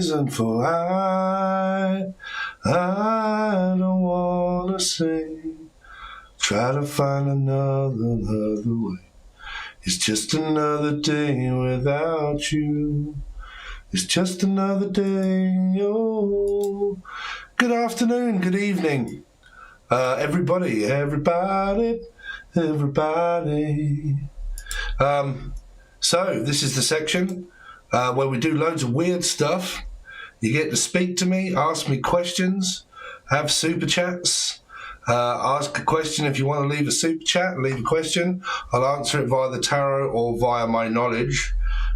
reason for I don't wanna sing. Try to find another way. It's just another day without you. It's just another day. Oh, good afternoon, good evening, everybody. So this is the section where we do loads of weird stuff. You get to speak to me, ask me questions, have super chats. Ask a question. If you want to leave a super chat, leave a question. I'll answer it via the tarot or via my knowledge.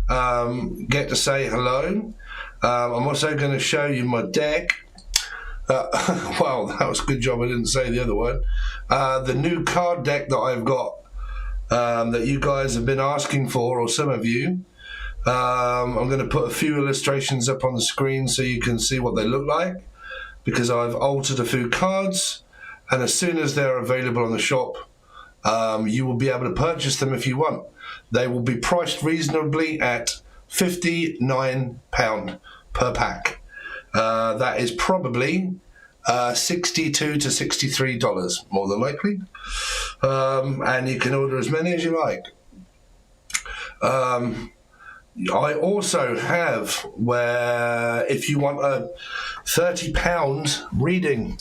Get to say hello. I'm also going to show you my deck. Well, that was a good job I didn't say the other word. The new card deck that I've got that you guys have been asking for, or some of you. I'm going to put a few illustrations up on the screen so you can see what they look like, because I've altered a few cards. And as soon as they're available on the shop, you will be able to purchase them if you want. They will be priced reasonably at £59 per pack. That is probably $62 to $63, more than likely. And you can order as many as you like. I also have where if you want a £30 reading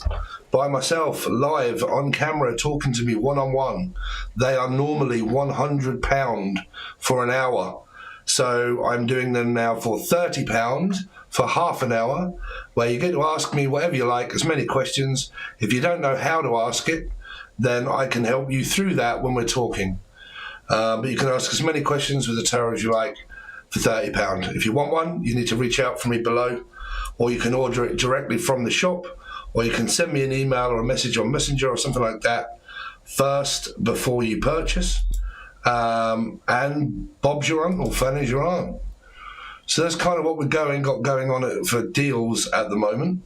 by myself live on camera talking to me one-on-one, they are normally £100 for an hour. So I'm doing them now for £30 for half an hour, where you get to ask me whatever you like, as many questions. If you don't know how to ask it, then I can help you through that when we're talking. But you can ask as many questions with the tarot as you like for £30. If you want one, you need to reach out for me below, or you can order it directly from the shop, or you can send me an email or a message on Messenger or something like that first before you purchase. And Bob's your uncle, Fanny's your aunt. So that's kind of what we've got going on for deals at the moment.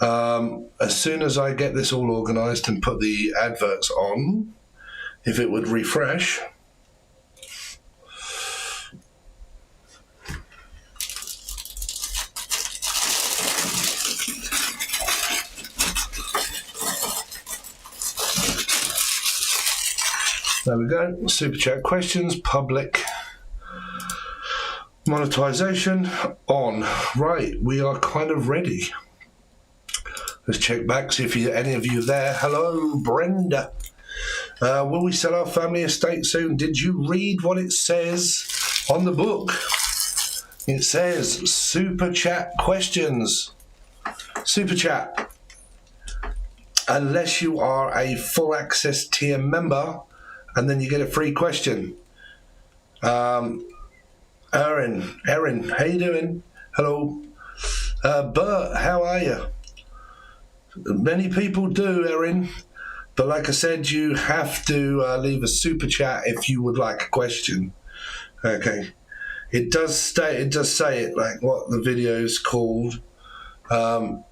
As soon as I get this all organised and put the adverts on, if it would refresh. There we go. Super chat questions, public monetization on. Right, we are kind of ready. Let's check back, see if any of you are there. Hello, Brenda. Will we sell our family estate soon? Did you read what it says on the book? It says super chat questions. Super chat. Unless you are a full access tier member, and then you get a free question. Erin, how you doing? Hello. Bert, how are you? Many people do, Erin. But like I said, you have to leave a super chat if you would like a question. Okay. It does say it, like what the video is called. But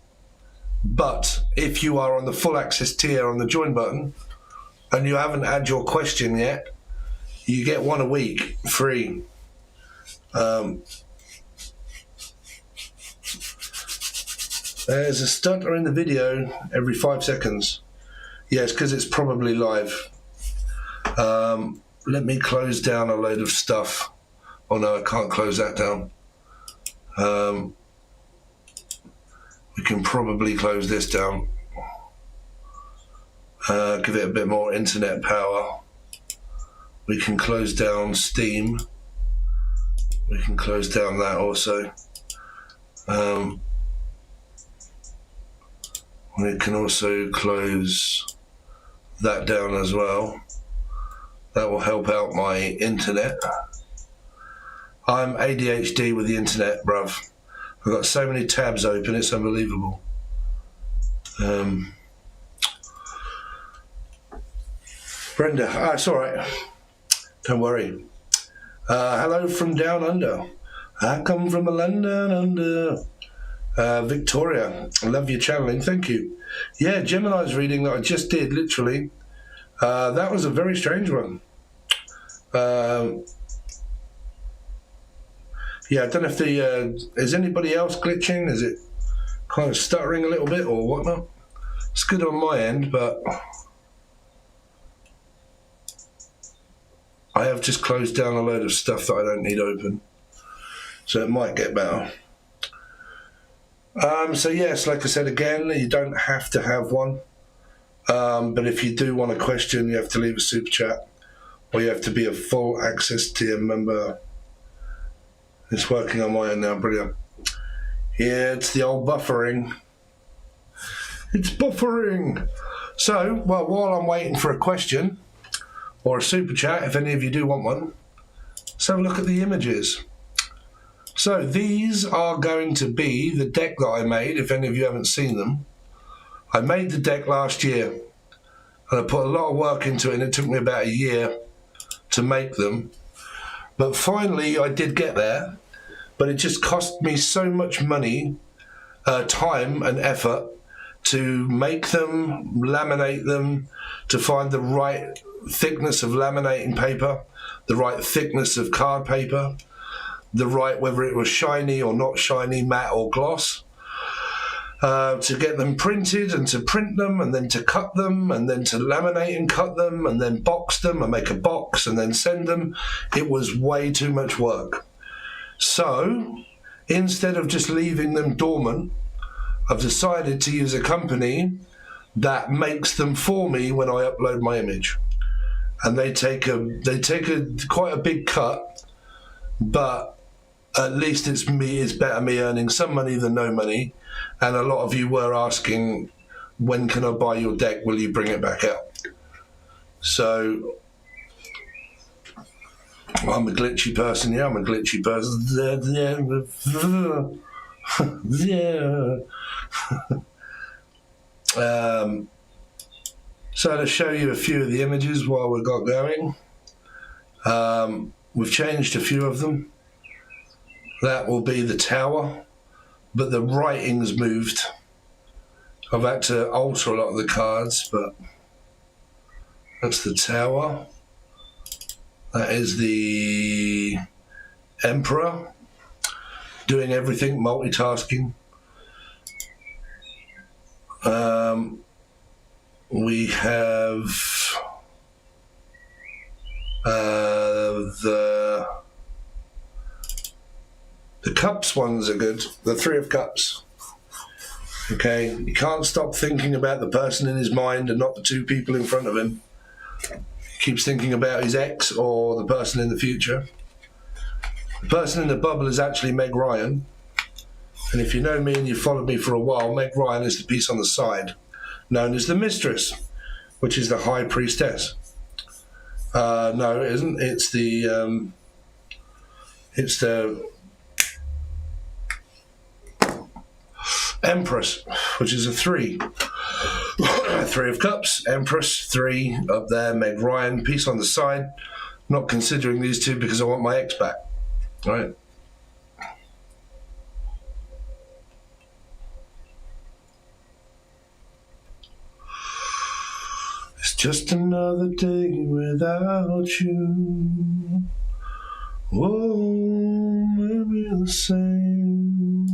if you are on the full access tier on the join button, and you haven't had your question yet, you get one a week free. There's a stutter in the video every 5 seconds. Yes, because it's probably live. Let me close down a load of stuff. Oh no, I can't close that down. We can probably close this down. Give it a bit more internet power. We can close down Steam. We can close down that also. We can also close that down as well. That will help out my internet. I'm ADHD with the internet, bruv. I've got so many tabs open, it's unbelievable. Brenda, it's all right. Don't worry. Hello from down under. I come from a London under. Victoria, I love your channeling. Thank you. Yeah, Gemini's reading that I just did, literally. That was a very strange one. Yeah, Yeah, I don't know if is anybody else glitching? Is it kind of stuttering a little bit or whatnot? It's good on my end, but I have just closed down a load of stuff that I don't need open, so it might get better. So yes, like I said again, you don't have to have one, but if you do want a question, you have to leave a super chat, or you have to be a full access tier member. It's working on my end now, brilliant. Yeah, it's the old buffering. It's buffering. So, well, while I'm waiting for a question or a super chat, if any of you do want one, let's have a look at the images. So these are going to be the deck that I made, if any of you haven't seen them. I made the deck last year, and I put a lot of work into it, and it took me about a year to make them. But finally, I did get there, but it just cost me so much money, time and effort to make them, laminate them, to find the right thickness of laminating paper, the right thickness of card paper, the right, whether it was shiny or not shiny, matte or gloss, to get them printed and to print them and then to cut them and then to laminate and cut them and then box them and make a box and then send them. It was way too much work. So instead of just leaving them dormant, I've decided to use a company that makes them for me when I upload my image. And they take quite a big cut, but at least it's better me earning some money than no money. And a lot of you were asking, when can I buy your deck? Will you bring it back out? So I'm a glitchy person. Yeah, I'm a glitchy person. Yeah. So to show you a few of the images while we've got going, we've changed a few of them. That will be the tower, but the writing's moved. I've had to alter a lot of the cards, but that's the tower. That is the Emperor, doing everything, multitasking. We have the cups ones are good. The Three of Cups. Okay, you can't stop thinking about the person in his mind and not the two people in front of him. He keeps thinking about his ex or the person in the future. The person in the bubble is actually Meg Ryan. And if you know me and you've followed me for a while, Meg Ryan is the piece on the side, known as the Mistress, which is the High Priestess. No, it isn't. It's the Empress, which is a 3. 3 of Cups, Empress, 3 up there, Meg Ryan, piece on the side. Not considering these two because I want my ex back. All right. It's just another day without you. Oh, maybe the same.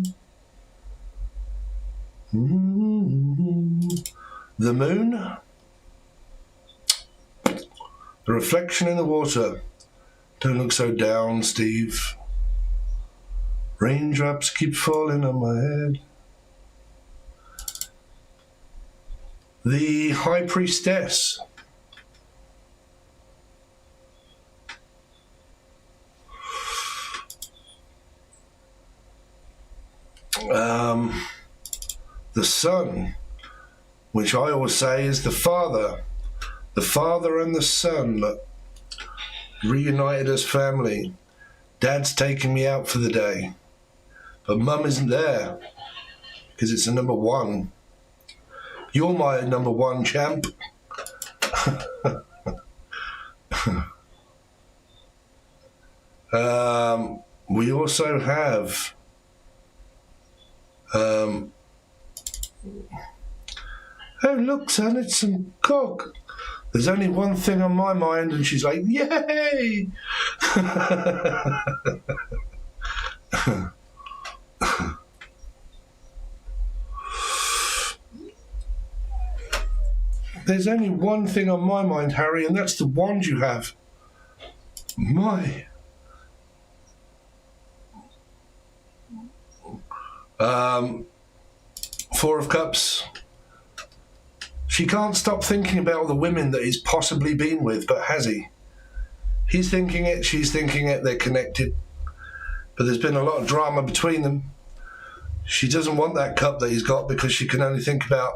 The moon, the reflection in the water. Don't look so down, Steve. Raindrops keep falling on my head. The High Priestess. The Sun, which I always say is the father and the son, reunited as family. Dad's taking me out for the day, but Mum isn't there because it's a number 1. You're my number 1, champ. We also have oh look, son, it's some cock. There's only one thing on my mind, and she's like, yay! There's only one thing on my mind, Harry, and that's the wand you have. My. Four of Cups. She can't stop thinking about the women that he's possibly been with, but has he? He's thinking it, she's thinking it, they're connected. But there's been a lot of drama between them. She doesn't want that cup that he's got because she can only think about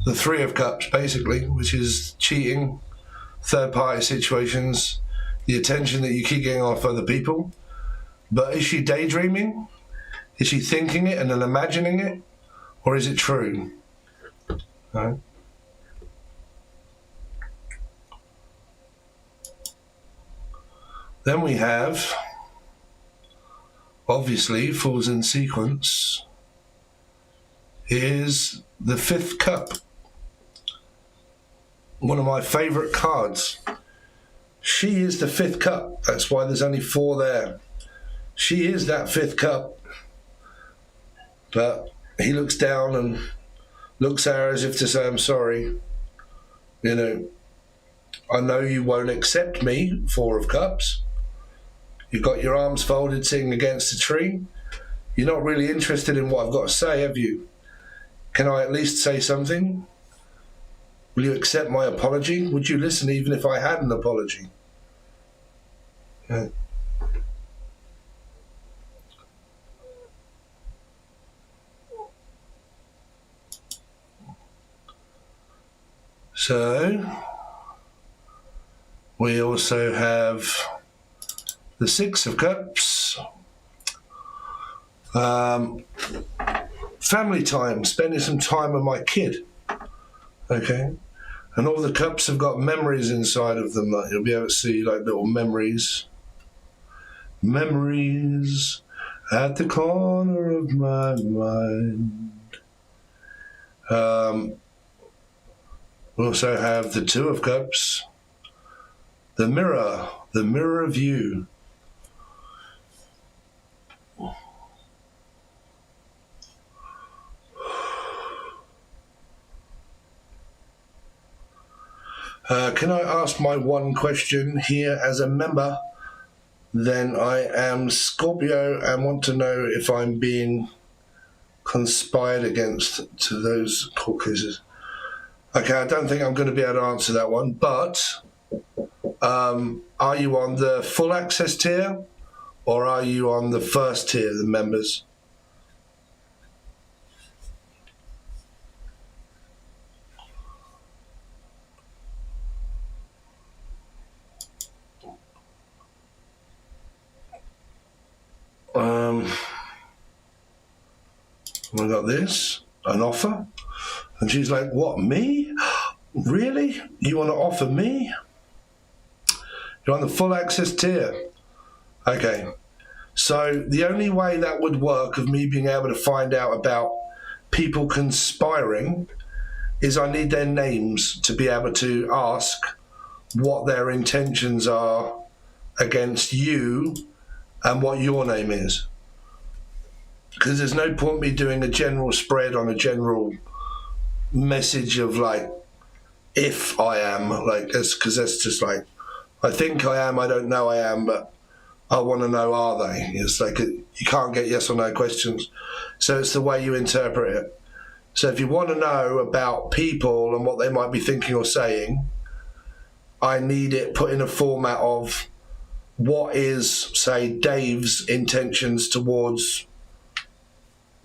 the Three of Cups, basically, which is cheating, third-party situations, the attention that you keep getting off other people. But is she daydreaming? Is she thinking it and then imagining it? Or is it true? No. Then we have, obviously, falls in sequence, is the Fifth Cup. One of my favourite cards. She is the Fifth Cup. That's why there's only four there. She is that Fifth Cup. But he looks down and looks at her as if to say, I'm sorry. You know, I know you won't accept me, Four of Cups. You've got your arms folded sitting against a tree. You're not really interested in what I've got to say, have you? Can I at least say something? Will you accept my apology? Would you listen even if I had an apology? Yeah. So, we also have the Six of Cups. Family time, spending some time with my kid. Okay. And all the cups have got memories inside of them. Like you'll be able to see like little memories. Memories at the corner of my mind. We also have the Two of Cups. The mirror of you. Can I ask my one question here as a member? Then I am Scorpio and want to know if I'm being conspired against to those court cases. Okay, I don't think I'm going to be able to answer that one, but are you on the full access tier or are you on the first tier, the members? I got this, an offer. And she's like, what, me? Really? You want to offer me? You're on the full access tier. Okay. So the only way that would work of me being able to find out about people conspiring is I need their names to be able to ask what their intentions are against you and what your name is. Because there's no point me doing a general spread on a general message of like, if I am, like, because that's just like, I think I am, I don't know I am, but I want to know, are they? It's like, you can't get yes or no questions. So it's the way you interpret it. So if you want to know about people and what they might be thinking or saying, I need it put in a format of what is, say, Dave's intentions towards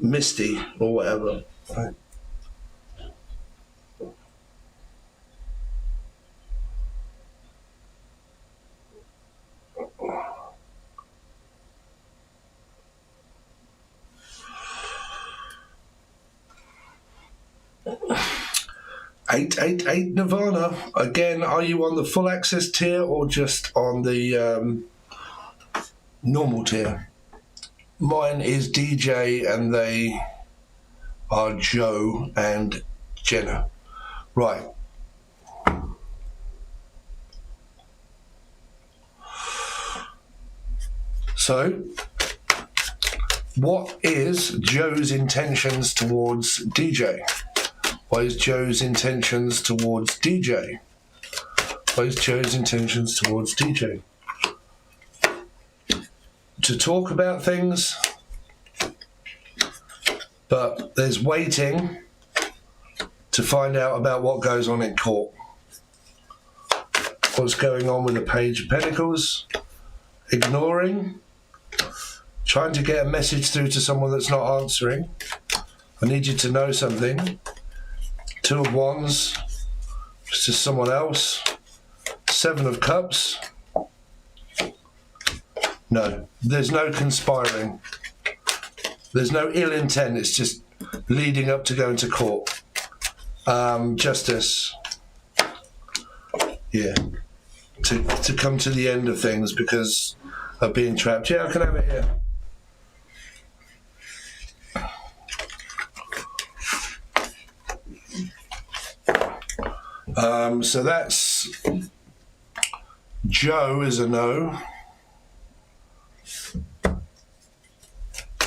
Misty or whatever. Right. $888 Nirvana. Again, are you on the full access tier or just on the normal tier? Mine is DJ and they are Joe and Jenna. Right. So, What is Joe's intentions towards DJ? What is Joe's intentions towards DJ? What is Joe's intentions towards DJ? To talk about things, but there's waiting to find out about what goes on in court. What's going on with the Page of Pentacles? Ignoring. Trying to get a message through to someone that's not answering. I need you to know something. Two of Wands. It's just someone else. Seven of Cups. No, there's no conspiring. There's no ill intent. It's just leading up to going to court. Justice. Yeah. To come to the end of things because of being trapped. Yeah, I can have it here. So that's Joe is a no.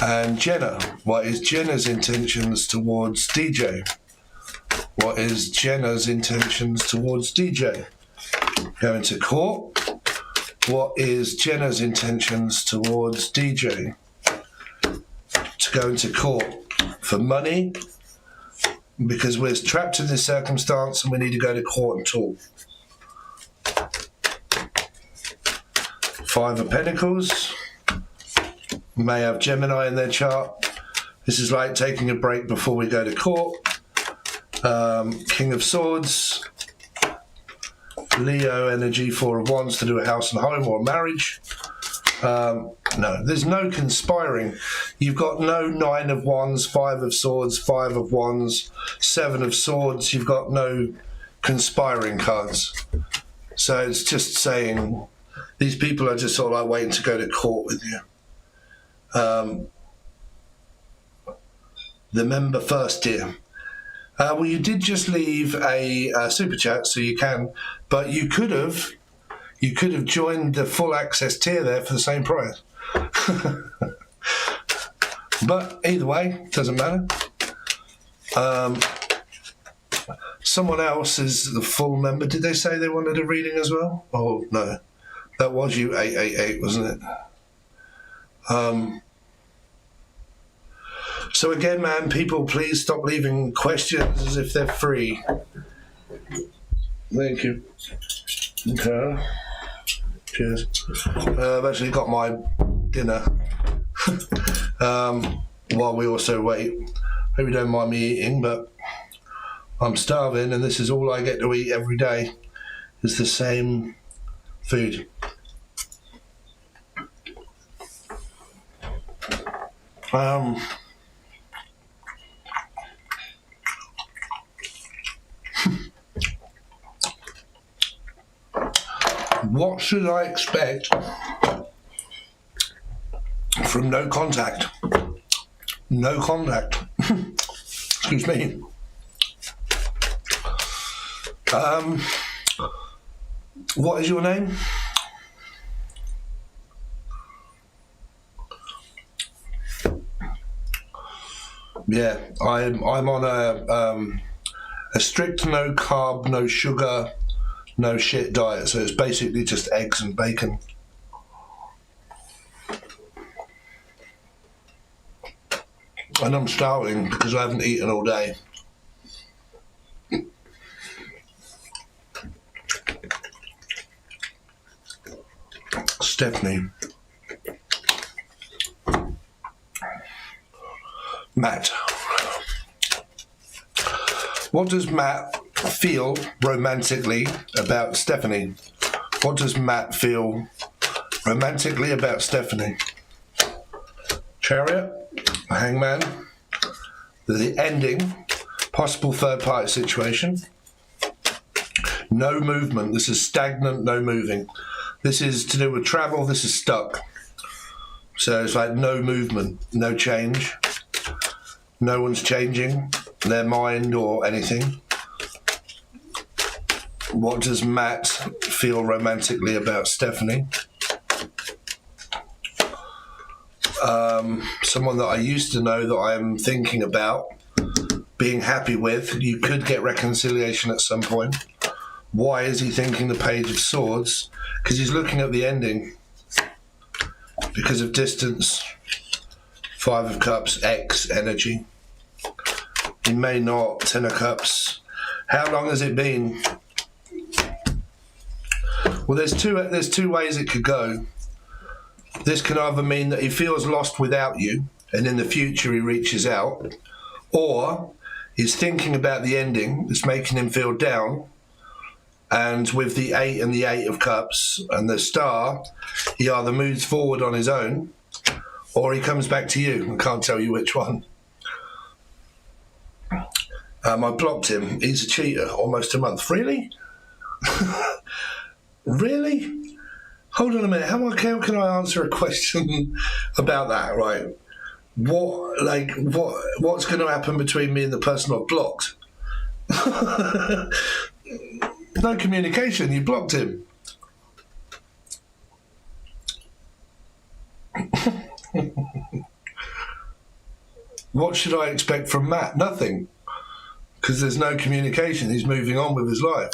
And Jenna. What is Jenna's intentions towards DJ? What is Jenna's intentions towards DJ? Going to court. What is Jenna's intentions towards DJ? To go into court for money, because we're trapped in this circumstance and we need to go to court and talk. Five of Pentacles. May have Gemini in their chart. This is like taking a break before we go to court. King of Swords. Leo energy, Four of Wands to do a house and home or a marriage. No, there's no conspiring. You've got no Nine of Wands, Five of Swords, Five of Wands, Seven of Swords. You've got no conspiring cards. So it's just saying these people are just sort of like waiting to go to court with you. The member first, dear. Well, you did just leave a super chat, so you can, but you could have joined the full access tier there for the same price. But either way, doesn't matter. Someone else is the full member. Did they say they wanted a reading as well? Oh no, that was you 888, wasn't it? So again, man, people, please stop leaving questions as if they're free. Thank you. Okay. Cheers. I've actually got my dinner while we also wait. Hope you don't mind me eating, but I'm starving and this is all I get to eat every day is the same food. What should I expect from no contact? No contact. Excuse me. What is your name? Yeah, I'm on a strict no carb, no sugar, no shit diet, so it's basically just eggs and bacon. And I'm starving because I haven't eaten all day. Stephanie. Matt. What does Matt feel romantically about Stephanie? What does Matt feel romantically about Stephanie? Chariot, Hangman, the ending, possible third party situation. No movement. This is stagnant, no moving. This is to do with travel. This is stuck. So it's like no movement, no change. No one's changing their mind or anything. What does Matt feel romantically about Stephanie? someone that I used to know that I'm thinking about being happy with. You could get reconciliation at some point. Why is he thinking the Page of Swords? Because he's looking at the ending. Because of distance. Five of Cups, X energy. He may not. Ten of Cups. How long has it been? Well, there's two ways it could go. This can either mean that he feels lost without you, and in the future he reaches out, or he's thinking about the ending, it's making him feel down, and with the 8 and the 8 of Cups and the Star, he either moves forward on his own, or he comes back to you. I can't tell you which one. I blocked him. He's a cheater. Almost a month. Really? Really? Hold on a minute. How can I answer a question about that? Right? What's going to happen between me and the person I've blocked? No communication. You blocked him. What should I expect from Matt? Nothing. Because there's no communication. He's moving on with his life.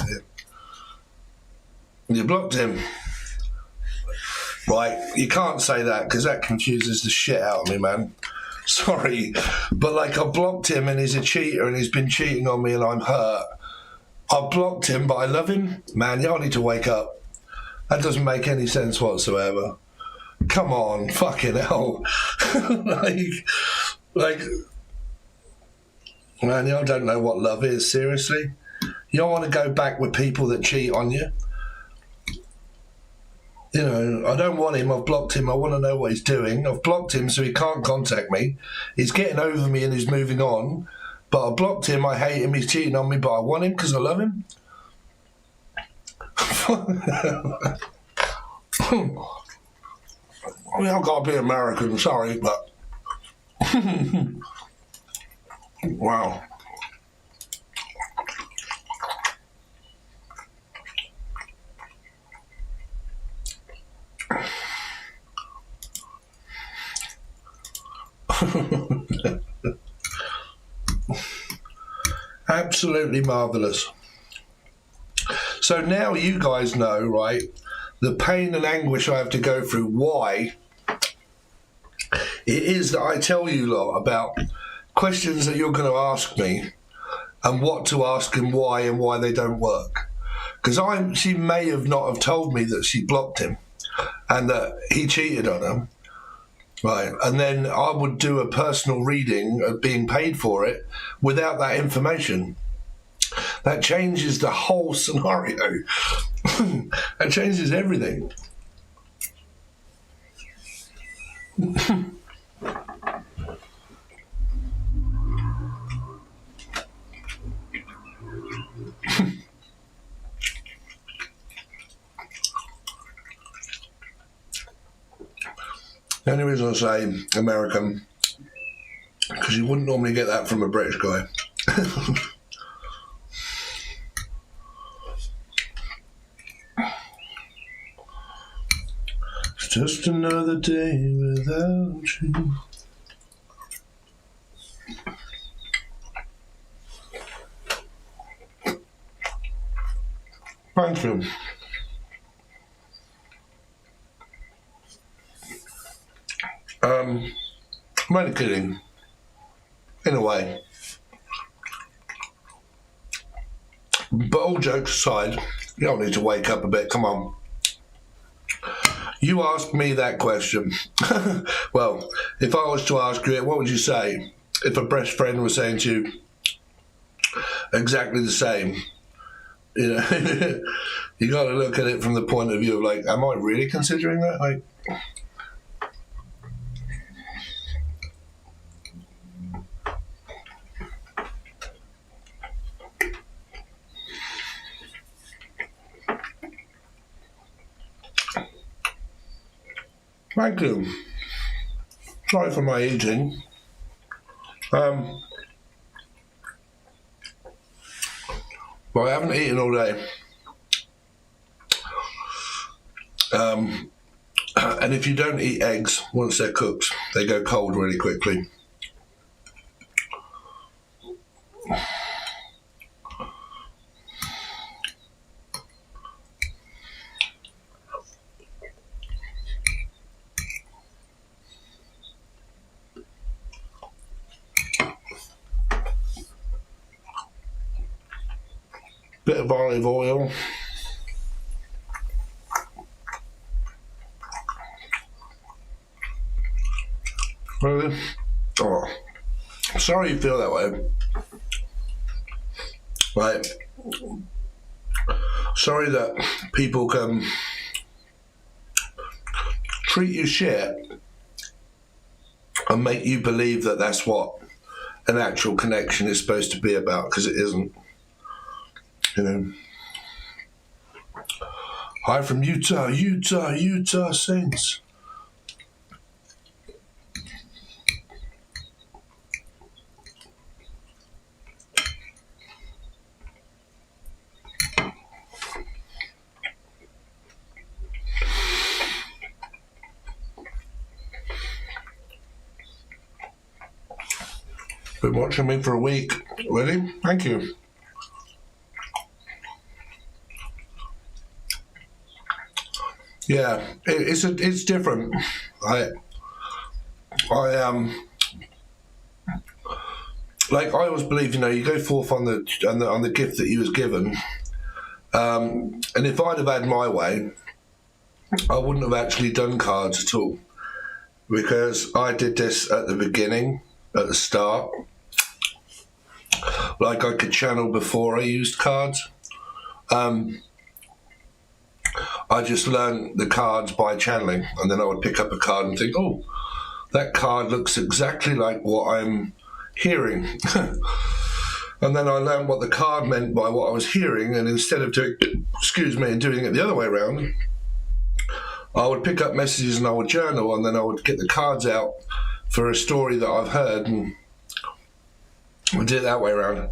You blocked him. Right, you can't say that because that confuses the shit out of me, man. Sorry. But like, I blocked him and he's a cheater and he's been cheating on me and I'm hurt. I blocked him, but I love him. Man, y'all need to wake up. That doesn't make any sense whatsoever. Come on, fucking hell. like, man, y'all don't know what love is, seriously. Y'all want to go back with people that cheat on you? You know, I don't want him. I've blocked him. I want to know what he's doing. I've blocked him so he can't contact me. He's getting over me and he's moving on. But I blocked him. I hate him. He's cheating on me, but I want him because I love him. I mean, I've got to be American. Sorry, but... Wow. Absolutely marvellous. So now you guys know, right, the pain and anguish I have to go through, why it is that I tell you lot about questions that you're going to ask me and what to ask and why they don't work. Because she may have not have told me that she blocked him and that he cheated on her. Right, and then I would do a personal reading of being paid for it without that information. That changes the whole scenario. That changes everything. The only reason I say American, because you wouldn't normally get that from a British guy. It's just another day without you. Thank you. I'm only kidding, in a way. But all jokes aside, you don't need to wake up a bit, come on. You asked me that question. Well, if I was to ask you it, what would you say? If a best friend was saying to you exactly the same, you know, you got to look at it from the point of view of like, am I really considering that? Like, thank you. Sorry for my eating. Well, I haven't eaten all day. And if you don't eat eggs once they're cooked, they go cold really quickly. Bit of olive oil. Really? Oh, sorry you feel that way. Right. Sorry that people can treat you shit and make you believe that that's what an actual connection is supposed to be about, because it isn't. You know. Hi from Utah, Utah Saints. Been watching me for a week. Really? Thank you. Yeah, it's different. I like, I always believe, you know, you go forth on the gift that you was given. And if I'd have had my way, I wouldn't have actually done cards at all, because I did this at the beginning, at the start. Like, I could channel before I used cards. I just learned the cards by channeling, and then I would pick up a card and think, oh, that card looks exactly like what I'm hearing. And then I learned what the card meant by what I was hearing, and instead of doing it the other way around, I would pick up messages and I would journal, and then I would get the cards out for a story that I've heard, and I did it that way around.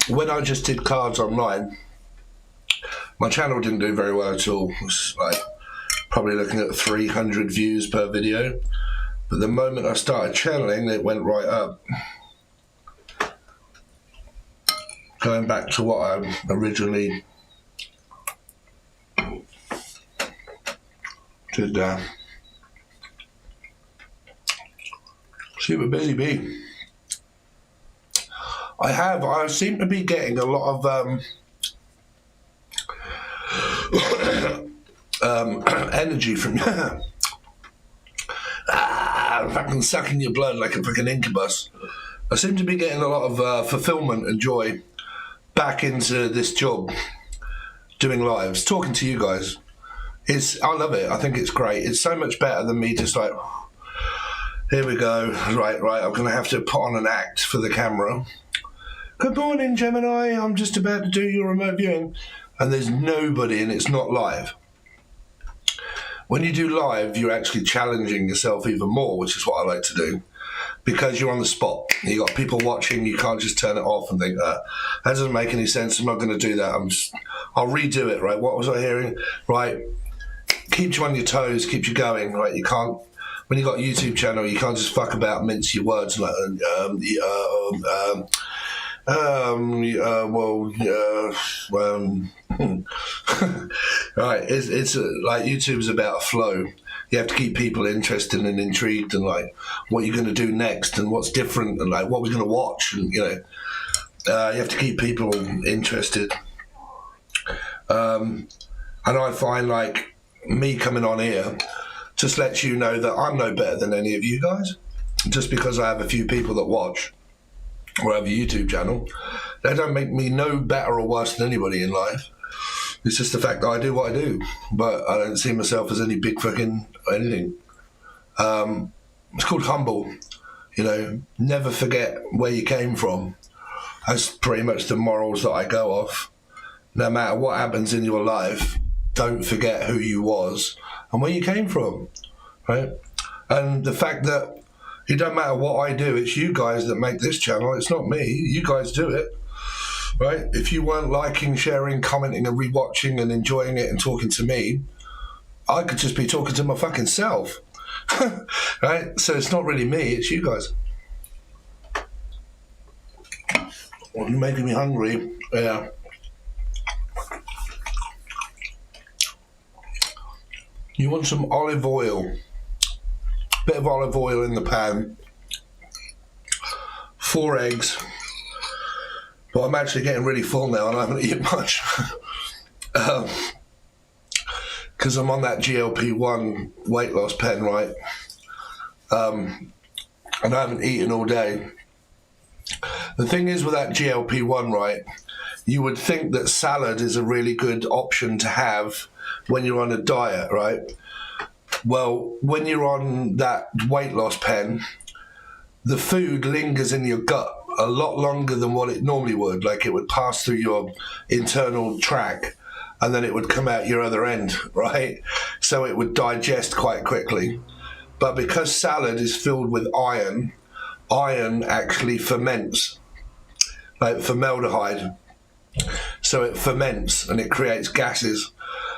When I just did cards online, my channel didn't do very well at all. It was like probably looking at 300 views per video. But the moment I started channeling, it went right up. Going back to what I originally did there. Super busy bee. I seem to be getting a lot of energy from fucking sucking your blood like a fucking incubus. I seem to be getting a lot of fulfillment and joy back into this job, doing lives, talking to you guys. I love it. I think it's great. It's so much better than me just like, here we go, right, I'm going to have to put on an act for the camera. Good morning, Gemini. I'm just about to do your remote viewing. And there's nobody, and it's not live. When you do live, you're actually challenging yourself even more, which is what I like to do, because you're on the spot. You got people watching. You can't just turn it off and think, that doesn't make any sense. I'm not going to do that. I'll redo it, right? What was I hearing? Right. Keeps you on your toes, keeps you going, right? You can't, when you got a YouTube channel, you can't just fuck about, mince your words like, right, it's like YouTube's about a flow. You have to keep people interested and intrigued, and like what you're going to do next, and what's different, and like what we're going to watch, and you know, you have to keep people interested. And I find like me coming on here just lets you know that I'm no better than any of you guys. Just because I have a few people that watch or have a YouTube channel, that don't make me no better or worse than anybody in life. It's just the fact that I do what I do, but I don't see myself as any big fucking anything. It's called humble, you know, never forget where you came from. That's pretty much the morals that I go off. No matter what happens in your life, don't forget who you was and where you came from, right? And the fact that it don't matter what I do, it's you guys that make this channel. It's not me. You guys do it. right? If you weren't liking, sharing, commenting and rewatching and enjoying it and talking to me, I could just be talking to my fucking self. Right? So it's not really me, it's you guys. Well, you're making me hungry. Yeah. You want some olive oil. Bit of olive oil in the pan. 4 eggs. But I'm actually getting really full now and I haven't eaten much. Because I'm on that GLP-1 weight loss pen, right? And I haven't eaten all day. The thing is with that GLP-1, right, you would think that salad is a really good option to have when you're on a diet, right? Well, when you're on that weight loss pen, the food lingers in your gut a lot longer than what it normally would. Like it would pass through your internal tract and then it would come out your other end, right? So it would digest quite quickly. But because salad is filled with iron, iron actually ferments, like formaldehyde. So it ferments and it creates gases.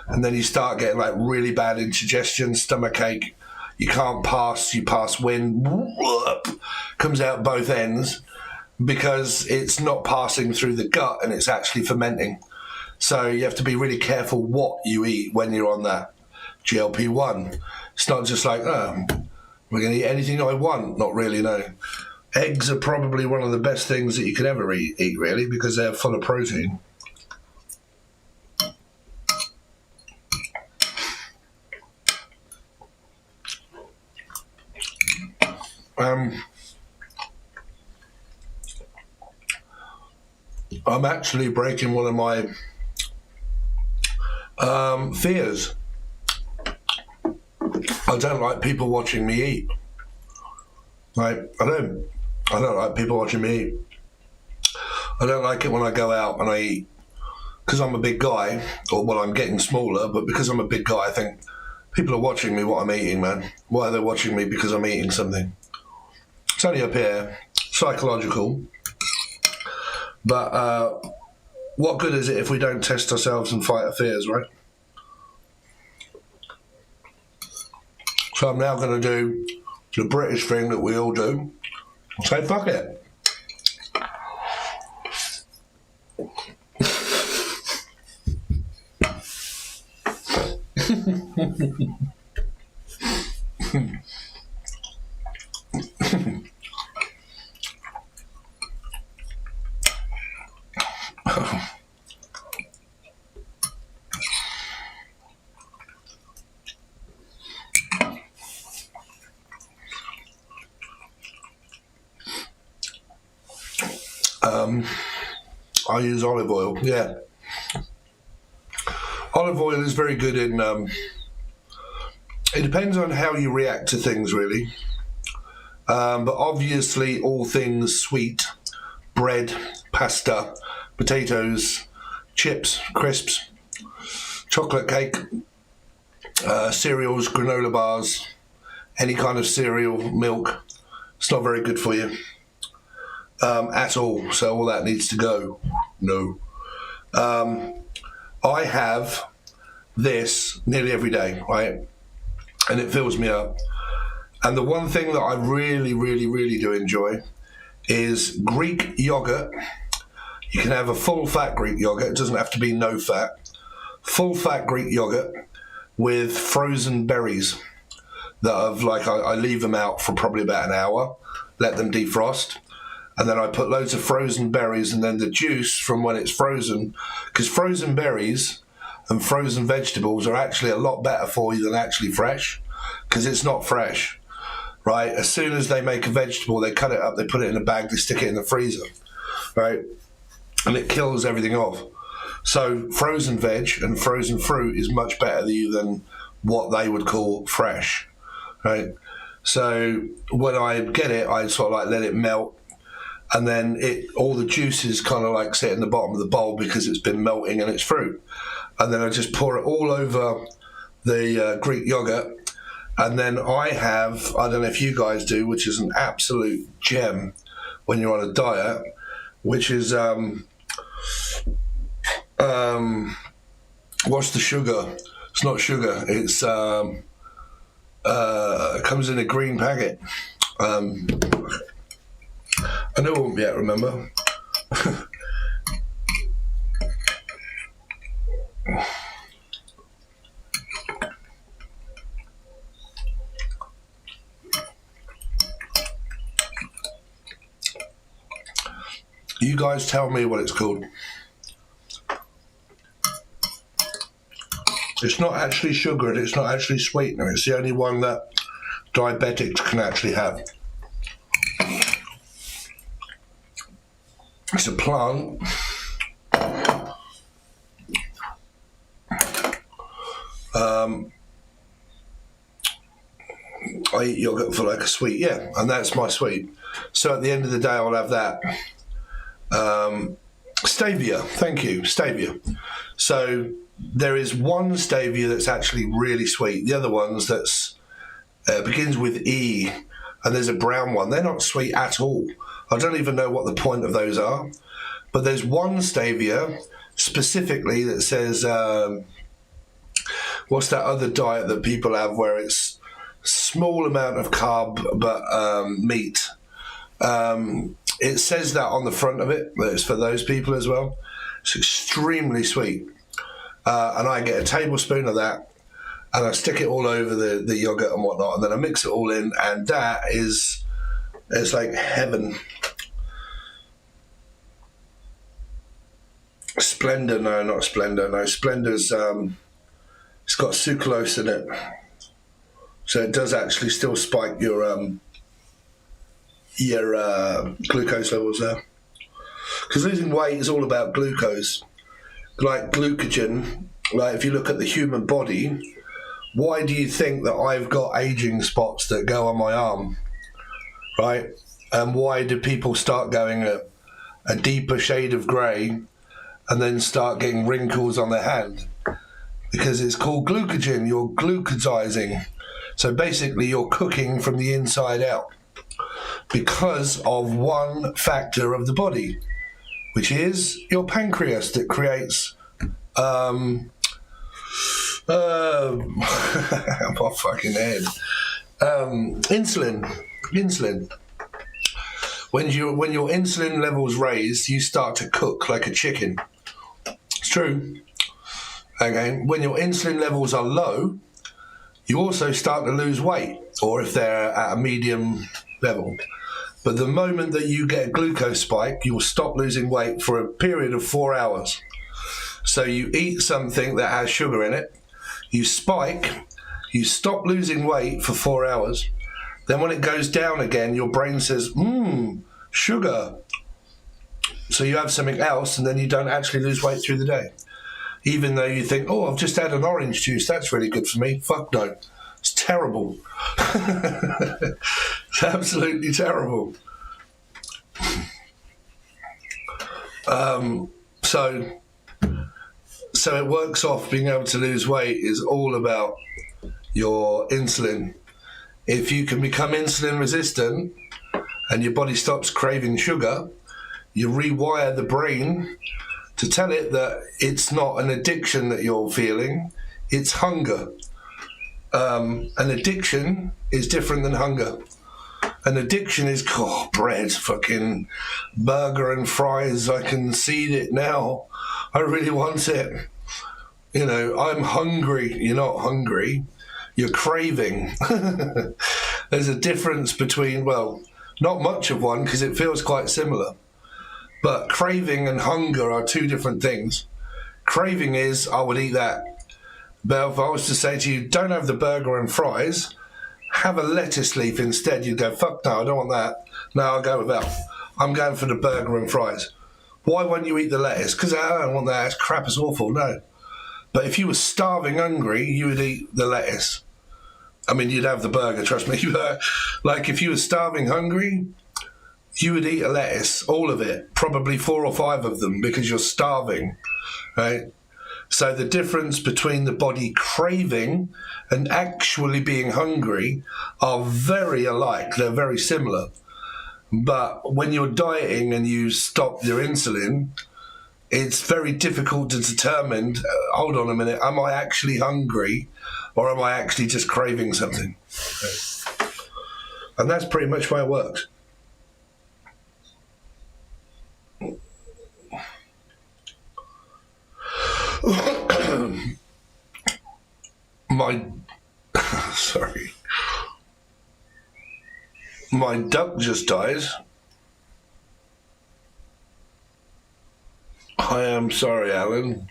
And then you start getting like really bad indigestion, stomachache. You can't pass, you pass wind, comes out both ends because it's not passing through the gut and it's actually fermenting. So you have to be really careful what you eat when you're on that GLP-1. It's not just like, oh, we're going to eat anything I want. Not really, no. Eggs are probably one of the best things that you could ever eat really, because they're full of protein. I'm actually breaking one of my fears. I don't like people watching me eat. Like, I don't like people watching me eat. I don't like it when I go out and I eat. Because I'm a big guy, or well, I'm getting smaller, but because I'm a big guy, I think people are watching me what I'm eating, man. Why are they watching me? Because I'm eating something. It's only up here, psychological. But what good is it if we don't test ourselves and fight our fears, right? So I'm now going to do the British thing that we all do. Say fuck it. I use olive oil, yeah. Olive oil is very good in, it depends on how you react to things, really. But obviously all things sweet, bread, pasta, potatoes, chips, crisps, chocolate cake, cereals, granola bars, any kind of cereal, milk, it's not very good for you. At all, so all that needs to go. No. I have this nearly every day, right? And it fills me up. And the one thing that I really, really, really do enjoy is Greek yogurt. You can have a full fat Greek yogurt. It doesn't have to be no fat. Full fat Greek yogurt with frozen berries that I've I leave them out for probably about an hour, let them defrost. And then I put loads of frozen berries and then the juice from when it's frozen, because frozen berries and frozen vegetables are actually a lot better for you than actually fresh, because it's not fresh, right? As soon as they make a vegetable, they cut it up, they put it in a bag, they stick it in the freezer, right? And it kills everything off. So frozen veg and frozen fruit is much better than what they would call fresh, right? So when I get it, I sort of let it melt. And then all the juices kind of sit in the bottom of the bowl because it's been melting and it's fruit. And then I just pour it all over the Greek yogurt. And then I have, I don't know if you guys do, which is an absolute gem when you're on a diet, which is what's the sugar? It's not sugar. It's it comes in a green packet. I know I won't be able to remember. You guys tell me what it's called. It's not actually sugar and it's not actually sweetener. It's the only one that diabetics can actually have. It's a plant. I eat yogurt for like a sweet, yeah, and that's my sweet. So at the end of the day, I'll have that. Stevia, thank you, stevia. So there is one stevia that's actually really sweet. The other ones that's begins with E, and there's a brown one. They're not sweet at all. I don't even know what the point of those are. But there's one stevia specifically that says, what's that other diet that people have where it's small amount of carb but meat? It says that on the front of it, that it's for those people as well. It's extremely sweet. And I get a tablespoon of that and I stick it all over the yogurt and whatnot, and then I mix it all in, and that is, it's like heaven. Splendor, no, not Splendor. No, Splendor's, it's got sucralose in it. So it does actually still spike your glucose levels there. Because losing weight is all about glucose. Like glucogen, like if you look at the human body, why do you think that I've got aging spots that go on my arm, right? And why do people start going a deeper shade of grey and then start getting wrinkles on their hand? Because it's called glucogen. You're glucosizing. So basically you're cooking from the inside out because of one factor of the body, which is your pancreas that creates my fucking head. Insulin. When your insulin levels raise, you start to cook like a chicken. It's true. Okay. When your insulin levels are low, you also start to lose weight, or if they're at a medium level. But the moment that you get a glucose spike, you will stop losing weight for a period of 4 hours. So you eat something that has sugar in it, you spike, you stop losing weight for 4 hours. Then when it goes down again, your brain says, sugar. So you have something else, and then you don't actually lose weight through the day. Even though you think, oh, I've just had an orange juice, that's really good for me. Fuck no. It's terrible. It's absolutely terrible. So it works off. Being able to lose weight is all about your insulin. If you can become insulin resistant and your body stops craving sugar, you rewire the brain to tell it that it's not an addiction that you're feeling, it's hunger. An addiction is different than hunger. An addiction is, bread, fucking burger and fries, I can see it now. I really want it. You know, I'm hungry. You're not hungry. You're craving. There's a difference between, well, not much of one because it feels quite similar. But craving and hunger are two different things. Craving is, I would eat that. But if I was to say to you, don't have the burger and fries, have a lettuce leaf instead, you'd go, fuck no, I don't want that. No, I'll go with that. I'm going for the burger and fries. Why won't you eat the lettuce? Because I don't want that. It's crap, it's awful. No. But if you were starving hungry, you would eat the lettuce. I mean, you'd have the burger, trust me. Like if you were starving hungry, you would eat a lettuce, all of it, probably 4 or 5 of them, because you're starving, right? So the difference between the body craving and actually being hungry are very alike. They're very similar. But when you're dieting and you stop your insulin, it's very difficult to determine, hold on a minute, am I actually hungry or am I actually just craving something? And that's pretty much why it works. Sorry. My duck just died. I am sorry, Alan.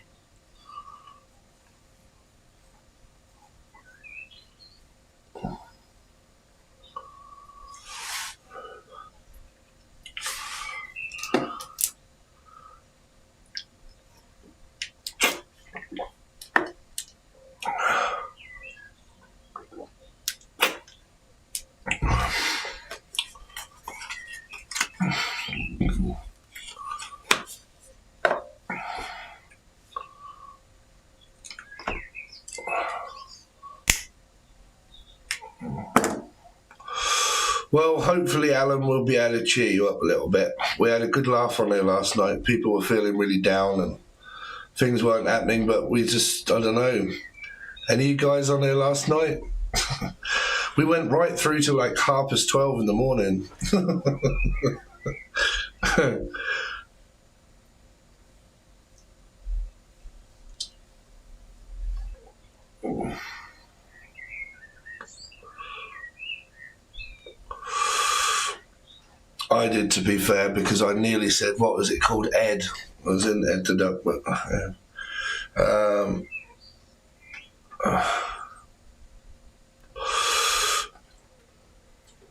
Well, hopefully Alan will be able to cheer you up a little bit. We had a good laugh on there last night. People were feeling really down and things weren't happening, but we just, I don't know. Any of you guys on there last night? We went right through to like 12:30 in the morning. I did, to be fair, because I nearly said, what was it called? Ed. I was in Ed the Duck, but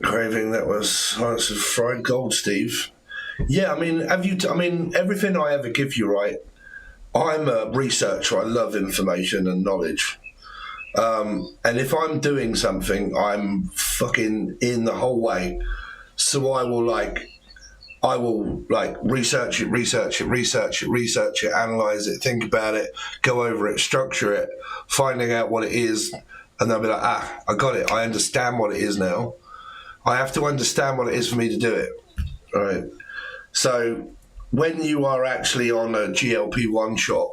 craving, that was fried gold, Steve. Yeah, I mean, everything I ever give you, right? I'm a researcher. I love information and knowledge. And if I'm doing something, I'm fucking in the whole way. So I will research it, analyze it, think about it, go over it, structure it, finding out what it is, and then be like, I got it. I understand what it is now. I have to understand what it is for me to do it. All right. So when you are actually on a GLP-1 shot,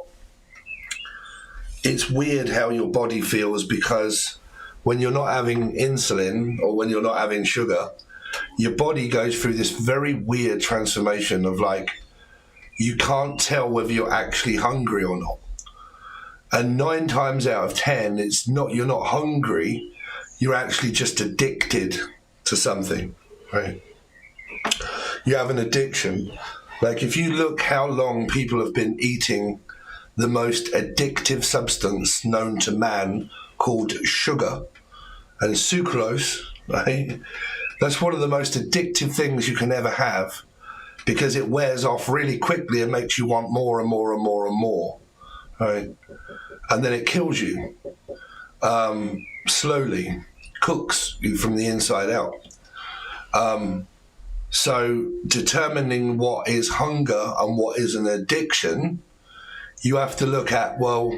it's weird how your body feels, because when you're not having insulin or when you're not having sugar, your body goes through this very weird transformation of like, you can't tell whether you're actually hungry or not. And 9 times out of 10, you're not hungry, you're actually just addicted to something, right? You have an addiction. Like if you look how long people have been eating the most addictive substance known to man called sugar and sucrose, right? That's one of the most addictive things you can ever have, because it wears off really quickly and makes you want more and more and more and more, right? And then it kills you slowly, cooks you from the inside out. So determining what is hunger and what is an addiction, you have to look at, well,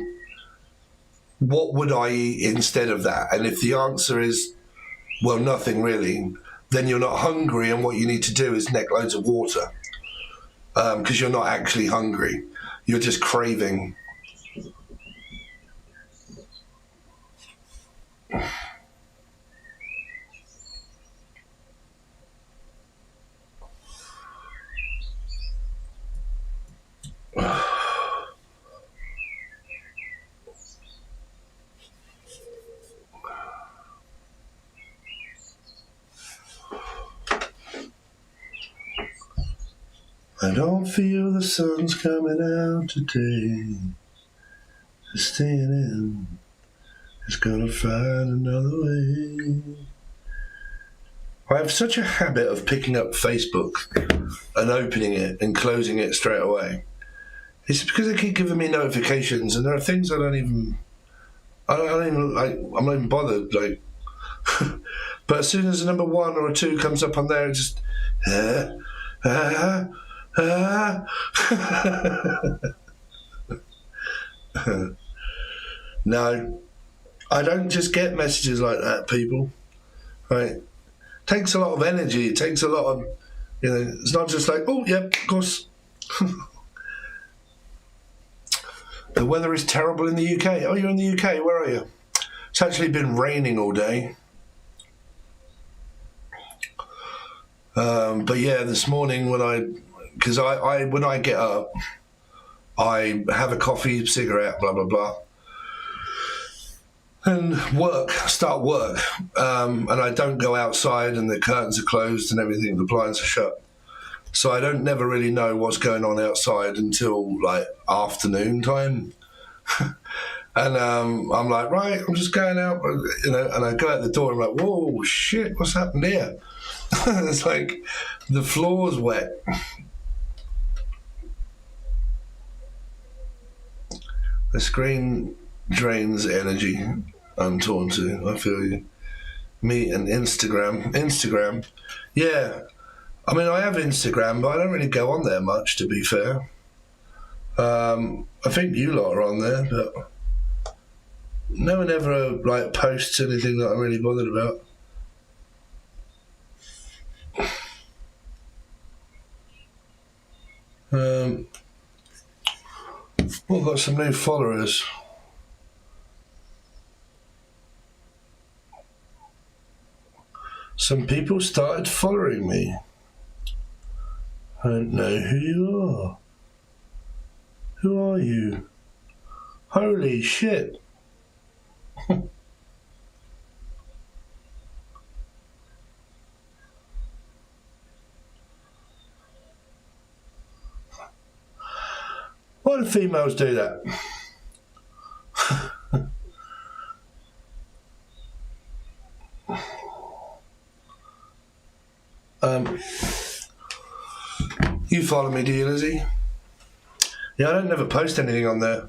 what would I eat instead of that? And if the answer is, well, nothing really, then you're not hungry, and what you need to do is neck loads of water, because you're not actually hungry. You're just craving. I don't feel the sun's coming out today. Just staying in. It's gonna find another way. I have such a habit of picking up Facebook and opening it and closing it straight away. It's because they keep giving me notifications, and there are things I don't even like. I'm not even bothered. Like, but as soon as a number 1 or a 2 comes up on there, it just No, I don't just get messages like that, people. Right? It takes a lot of energy. It takes a lot of, it's not just like, oh, yeah, of course. The weather is terrible in the UK. Oh, you're in the UK. Where are you? It's actually been raining all day. But yeah, this morning when I get up, I have a coffee, cigarette, blah, blah, blah, and start work. And I don't go outside and the curtains are closed and everything, the blinds are shut. So I don't never really know what's going on outside until like afternoon time. And I'm like, right, I'm just going out, and I go out the door and I'm like, whoa, shit, what's happened here? It's like the floor's wet. The screen drains energy. I'm torn to. I feel you. Me and Instagram. Yeah. I mean, I have Instagram, but I don't really go on there much, to be fair. I think you lot are on there, but no one ever like posts anything that I'm really bothered about. Well, I've got some new followers. Some people started following me. I don't know who you are. Who are you? Holy shit. Why do females do that? You follow me, do you, Lizzie? Yeah, I don't never post anything on there.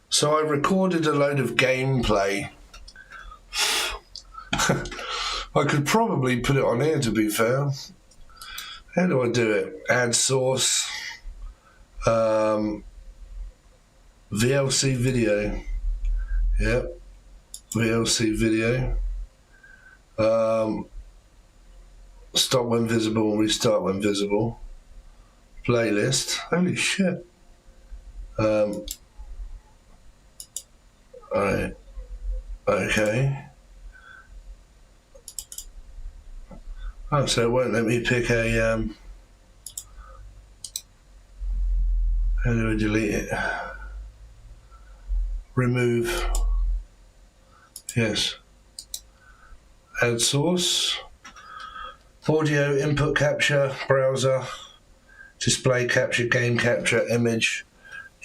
So I recorded a load of gameplay. I could probably put it on here, to be fair. How do I do it? Add source. VLC video. Yep. VLC video. Stop when visible, restart when visible. Playlist. Holy shit. Alright. Okay. Oh, so it won't let me pick a, how do I delete it? Remove. Yes. Add source. Audio, input capture, browser, display capture, game capture, image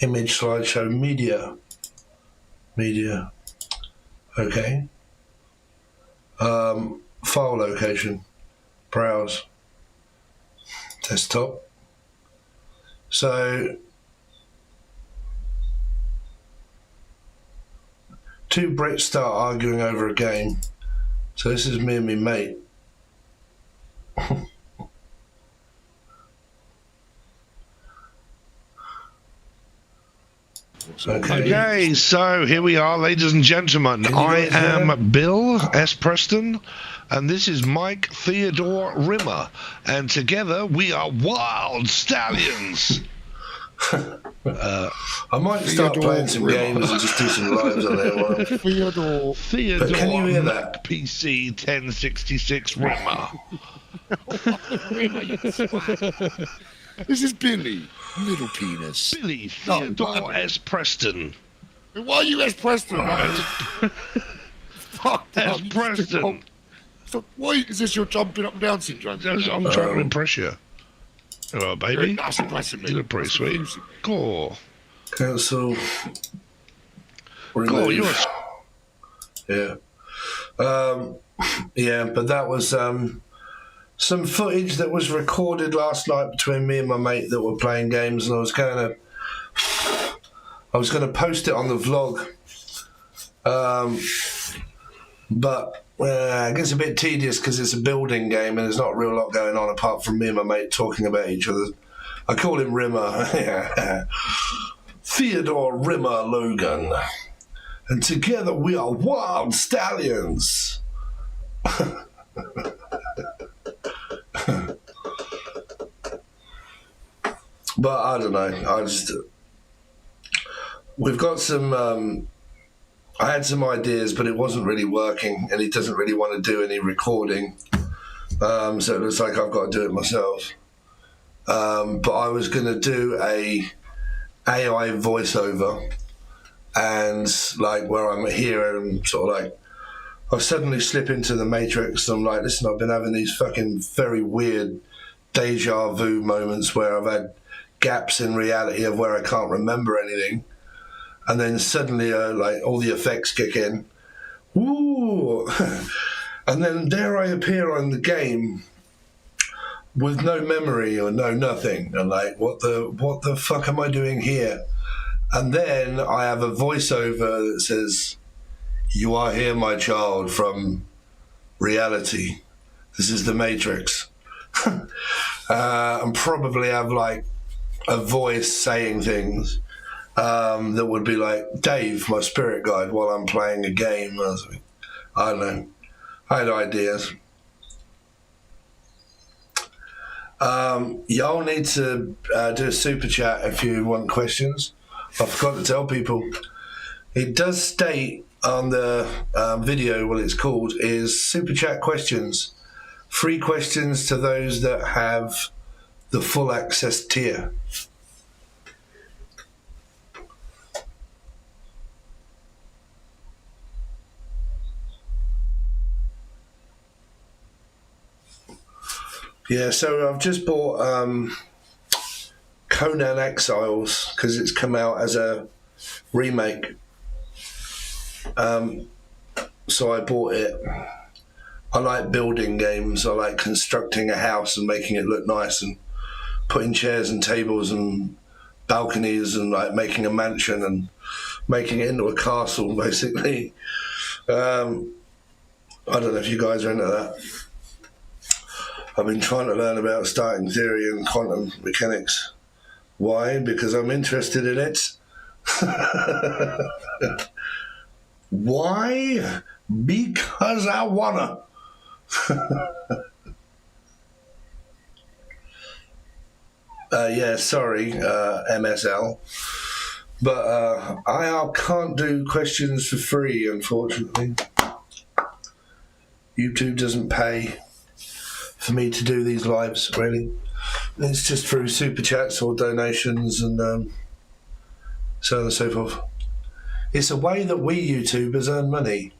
slideshow, media. Okay. File location. Browse. Desktop. So, two Brits start arguing over a game. So this is me and my mate. Okay, so here we are, ladies and gentlemen. I am Bill S. Preston, and this is Mike Theodore Rimmer, and together we are Wild Stallions. I might start playing some games and just do some lives on there. Theodore can you hear that? PC 1066 Rimmer. This is Billy, little penis. Billy Theodore S. Preston. Why are you S. Preston? Fuck S. Preston. So why is this your jumping up and down syndrome? I'm trying to impress you. Hello, baby. That's impressing me. You look pretty sweet. Cool. Cancel. Cool, you're Yeah. Yeah, but that was some footage that was recorded last night between me and my mate that were playing games, and I was going to post it on the vlog. But it gets a bit tedious because it's a building game and there's not a real lot going on apart from me and my mate talking about each other. I call him Rimmer. Theodore Rimmer Logan. And together we are Wild Stallions. But I don't know. We've got some. I had some ideas, but it wasn't really working, and he doesn't really want to do any recording. So it looks like I've got to do it myself. But I was going to do a AI voiceover, and like where I'm here and sort of like I suddenly slip into the matrix. And I'm like, listen, I've been having these fucking very weird deja vu moments where I've had gaps in reality of where I can't remember anything, and then suddenly like all the effects kick in. Ooh. And then there I appear on the game with no memory or no nothing, and like what the fuck am I doing here? And then I have a voiceover that says, "You are here, my child, from reality. This is the Matrix." And probably have like a voice saying things that would be like, "Dave, my spirit guide," while I'm playing a game. I don't know. I had ideas. Y'all need to do a super chat if you want questions. I forgot to tell people. It does state on the video what it's called is super chat questions. Free questions to those that have the full access tier. Yeah, so I've just bought Conan Exiles because it's come out as a remake. So I bought it. I like building games. I like constructing a house and making it look nice and putting chairs and tables and balconies and like making a mansion and making it into a castle, basically. I don't know if you guys are into that. I've been trying to learn about starting theory and quantum mechanics. Why? Because I'm interested in it. Why? Because I wanna. Yeah, sorry, MSL. But I can't do questions for free, unfortunately. YouTube doesn't pay for me to do these lives, really. It's just through super chats or donations and so on and so forth. It's a way that we YouTubers earn money.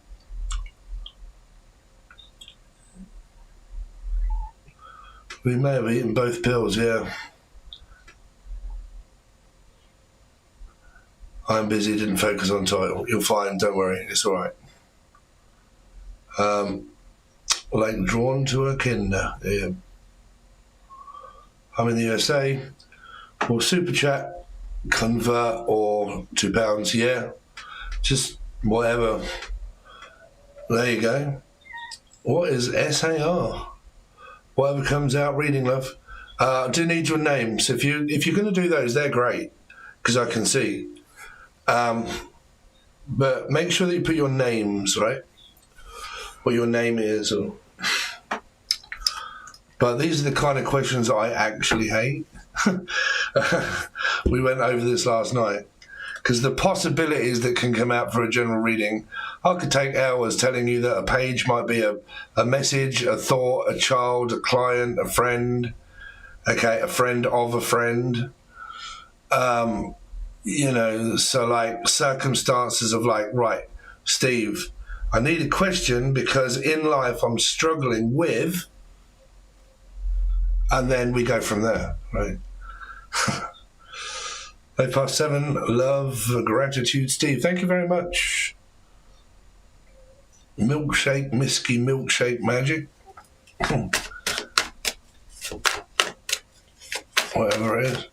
We may have eaten both pills, yeah. I'm busy, didn't focus on title. You're fine, don't worry, it's all right. Like drawn to a kinder. Yeah. I'm in the USA. Or super chat, convert, or £2. Yeah, just whatever. There you go. What is SAR? Whatever comes out, reading love. I do need your names. If you're going to do those, they're great because I can see. But make sure that you put your names, right? What your name is. But these are the kind of questions that I actually hate. We went over this last night because the possibilities that can come out for a general reading, I could take hours telling you that a page might be a message, a thought, a child, a client, a friend, okay, a friend of a friend. You know, so like circumstances of like, right, Steve, I need a question because in life I'm struggling with, and then we go from there, right? 857, love, gratitude, Steve. Thank you very much. Milkshake, Misky, milkshake magic. Whatever it is.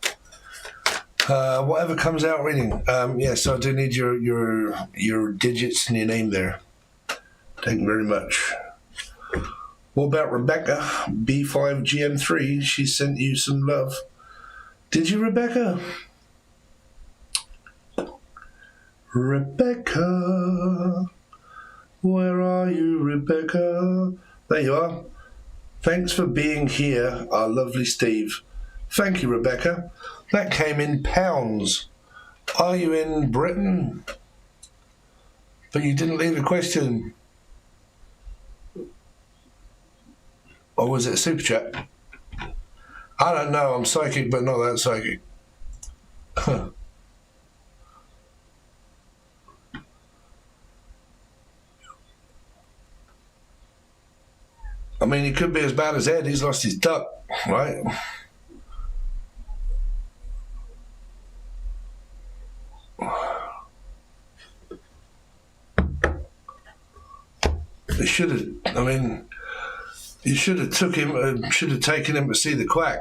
Whatever comes out reading. Yes, I do need your digits and your name there. Thank you very much. What about Rebecca, B5GM3? She sent you some love. Did you, Rebecca? Rebecca, where are you, Rebecca? There you are. Thanks for being here, our lovely Steve. Thank you, Rebecca. That came in pounds. Are you in Britain? But you didn't leave a question. Or was it a super chat? I don't know. I'm psychic, but not that psychic. I mean, he could be as bad as Ed. He's lost his duck, right? He should have. I mean, you should have took him. Should have taken him to see the quack.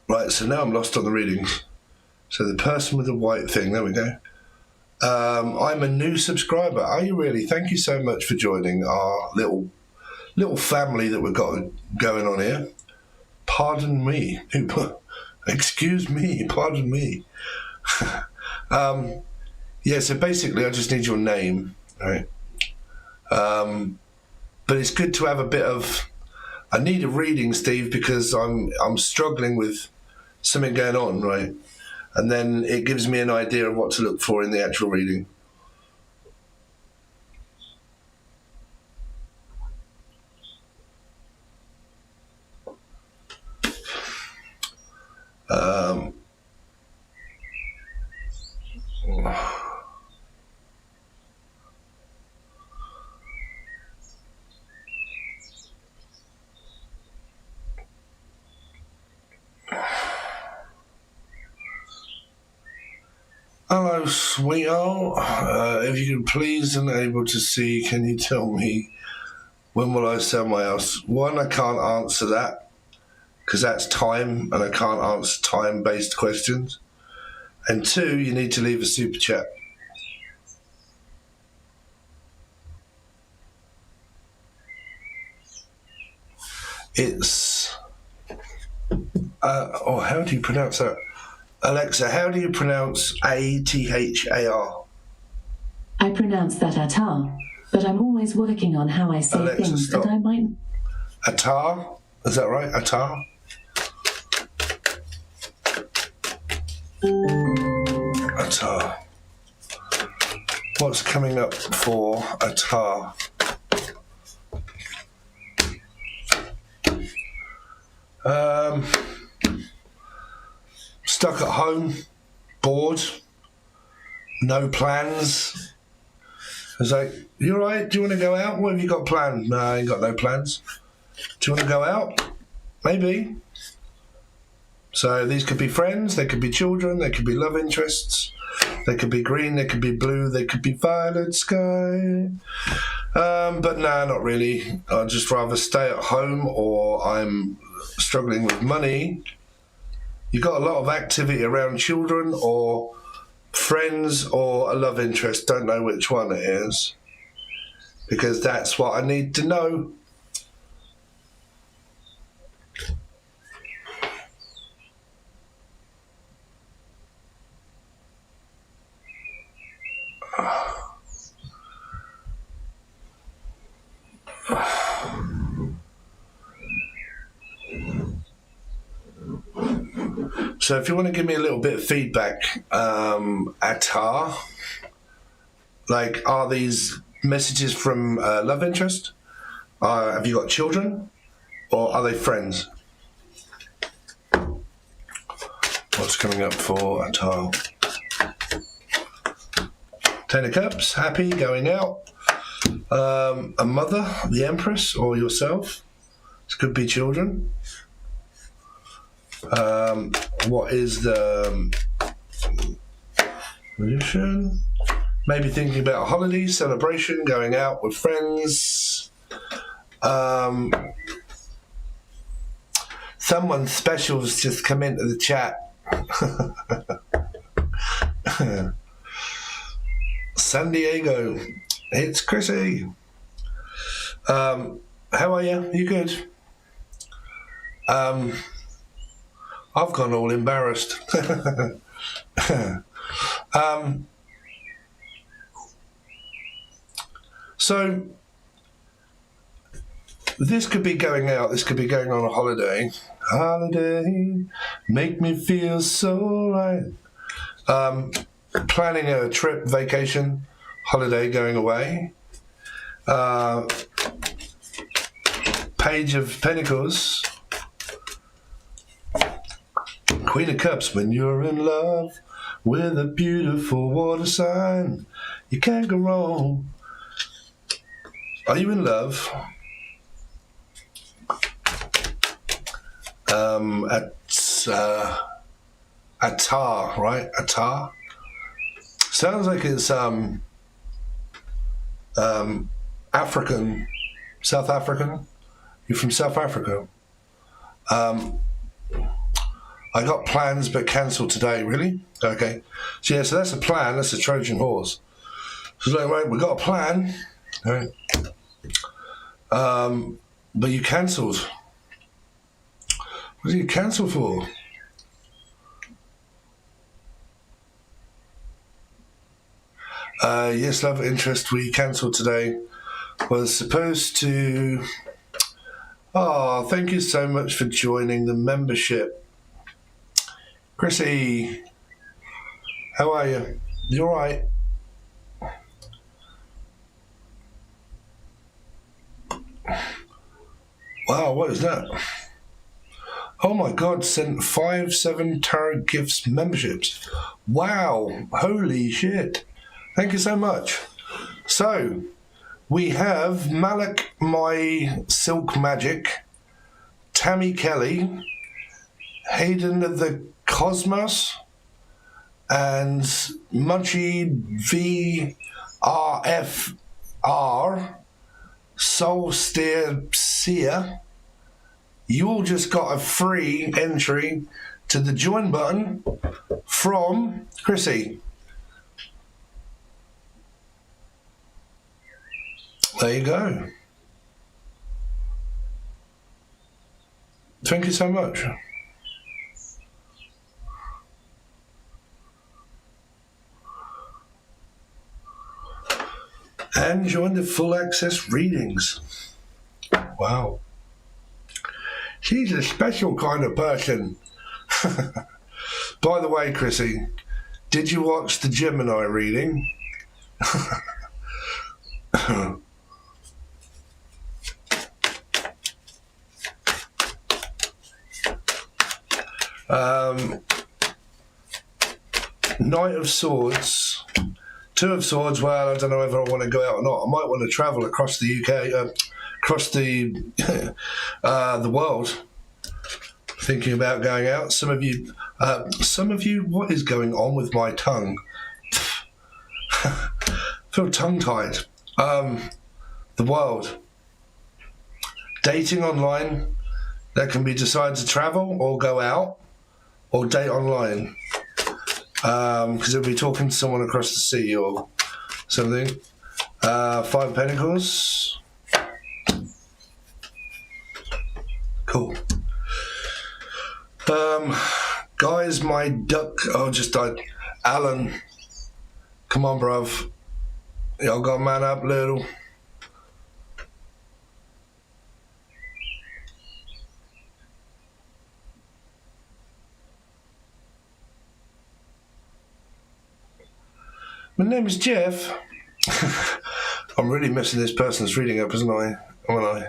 Right, so now I'm lost on the readings. So the person with the white thing, there we go. I'm a new subscriber. Are you really? Thank you so much for joining our little family that we've got going on here. Pardon me. Excuse me. Pardon me. Yeah, so basically I just need your name, right? But it's good to have a bit of... I need a reading, Steve, because I'm struggling with something going on, right? And then it gives me an idea of what to look for in the actual reading. Hello, sweetheart. If you could please and able to see, can you tell me when will I sell my house? One, I can't answer that because that's time and I can't answer time-based questions. And two, you need to leave a super chat. It's... how do you pronounce that? Alexa, how do you pronounce A-T-H-A-R? I pronounce that Atar, but I'm always working on how I say Alexa, things stop. that I might... Atar? Is that right? Atar? Atar. What's coming up for Atar? Stuck at home, bored, no plans. I was like, you all right? Do you want to go out? What have you got planned? No, I ain't got no plans. Do you want to go out? Maybe. So these could be friends, they could be children, they could be love interests, they could be green, they could be blue, they could be violet sky. But no, not really. I'd just rather stay at home, or I'm struggling with money. You've got a lot of activity around children or friends or a love interest. Don't know which one it is, because that's what I need to know. So if you want to give me a little bit of feedback, Atar, like, are these messages from love interest? Have you got children? Or are they friends? What's coming up for Atar? Ten of Cups, happy, going out. A mother, the Empress, or yourself. This could be children. What is the Magician? Maybe thinking about a holiday, celebration, going out with friends. Someone special's just come into the chat. San Diego. It's Chrissy. How are you? You good? I've gone all embarrassed. So this could be going out. This could be going on a holiday. Holiday, make me feel so right. Planning a trip, vacation, holiday, going away. Page of Pentacles. Queen of Cups. When you're in love with a beautiful water sign, you can't go wrong. Are you in love? Attar, right? Attar. Sounds like it's African, South African. You're from South Africa. I got plans but cancelled today. Really? Okay. So yeah, so that's a plan. That's a Trojan horse. So like, right, we got a plan. Right. But you cancelled. What did you cancel for? Yes, love interest. We cancelled today. Was supposed to. Oh, thank you so much for joining the membership, Chrissy. How are you? You all right? Wow, what is that? Oh my God, sent 5-7 Tarot Gifts memberships. Wow, holy shit. Thank you so much. So, we have Malik, My Silk Magic, Tammy Kelly, Hayden of the Cosmos, and Munchie VRFR, Soul Steer Seer. You all just got a free entry to the join button from Chrissy. There you go. Thank you so much. And join the full access readings. Wow. She's a special kind of person. By the way, Chrissy, did you watch the Gemini reading? Knight of Swords, Two of Swords. Well, I don't know whether I want to go out or not. I might want to travel across the UK, across the the world. Thinking about going out. Some of you, what is going on with my tongue? Feel tongue-tied. The world. Dating online. That can be decide to travel or go out or date online. Because they'll be talking to someone across the sea or something. 5 of Pentacles. Cool. Guys, my duck. Oh, just died. Alan. Come on, bruv. Y'all got man up, little. My name is Jeff. I'm really messing this person's reading up, isn't I? Aren't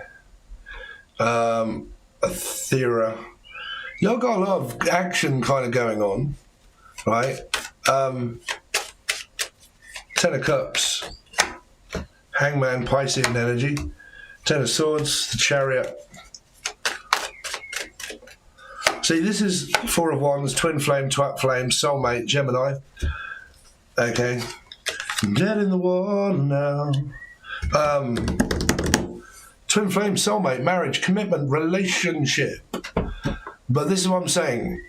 I? Athera. Y'all got a lot of action kind of going on, right? 10 of Cups. Hangman, Piscean energy. 10 of Swords, the Chariot. See, this is 4 of Wands, Twin Flame, Twat Flame, Soulmate, Gemini. Okay. Dead in the water now. Twin Flame, Soulmate, Marriage, Commitment, Relationship. But this is what I'm saying.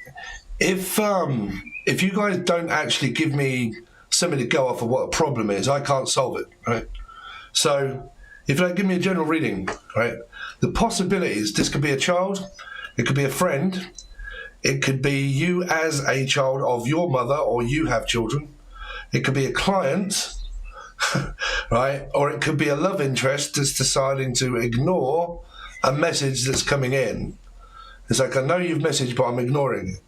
If you guys don't actually give me something to go off of what a problem is, I can't solve it, right? So if you don't give me a general reading, right, the possibilities, this could be a child, it could be a friend, it could be you as a child of your mother, or you have children, it could be a client, right, or it could be a love interest that's deciding to ignore a message that's coming in. It's like, I know you've messaged, but I'm ignoring it,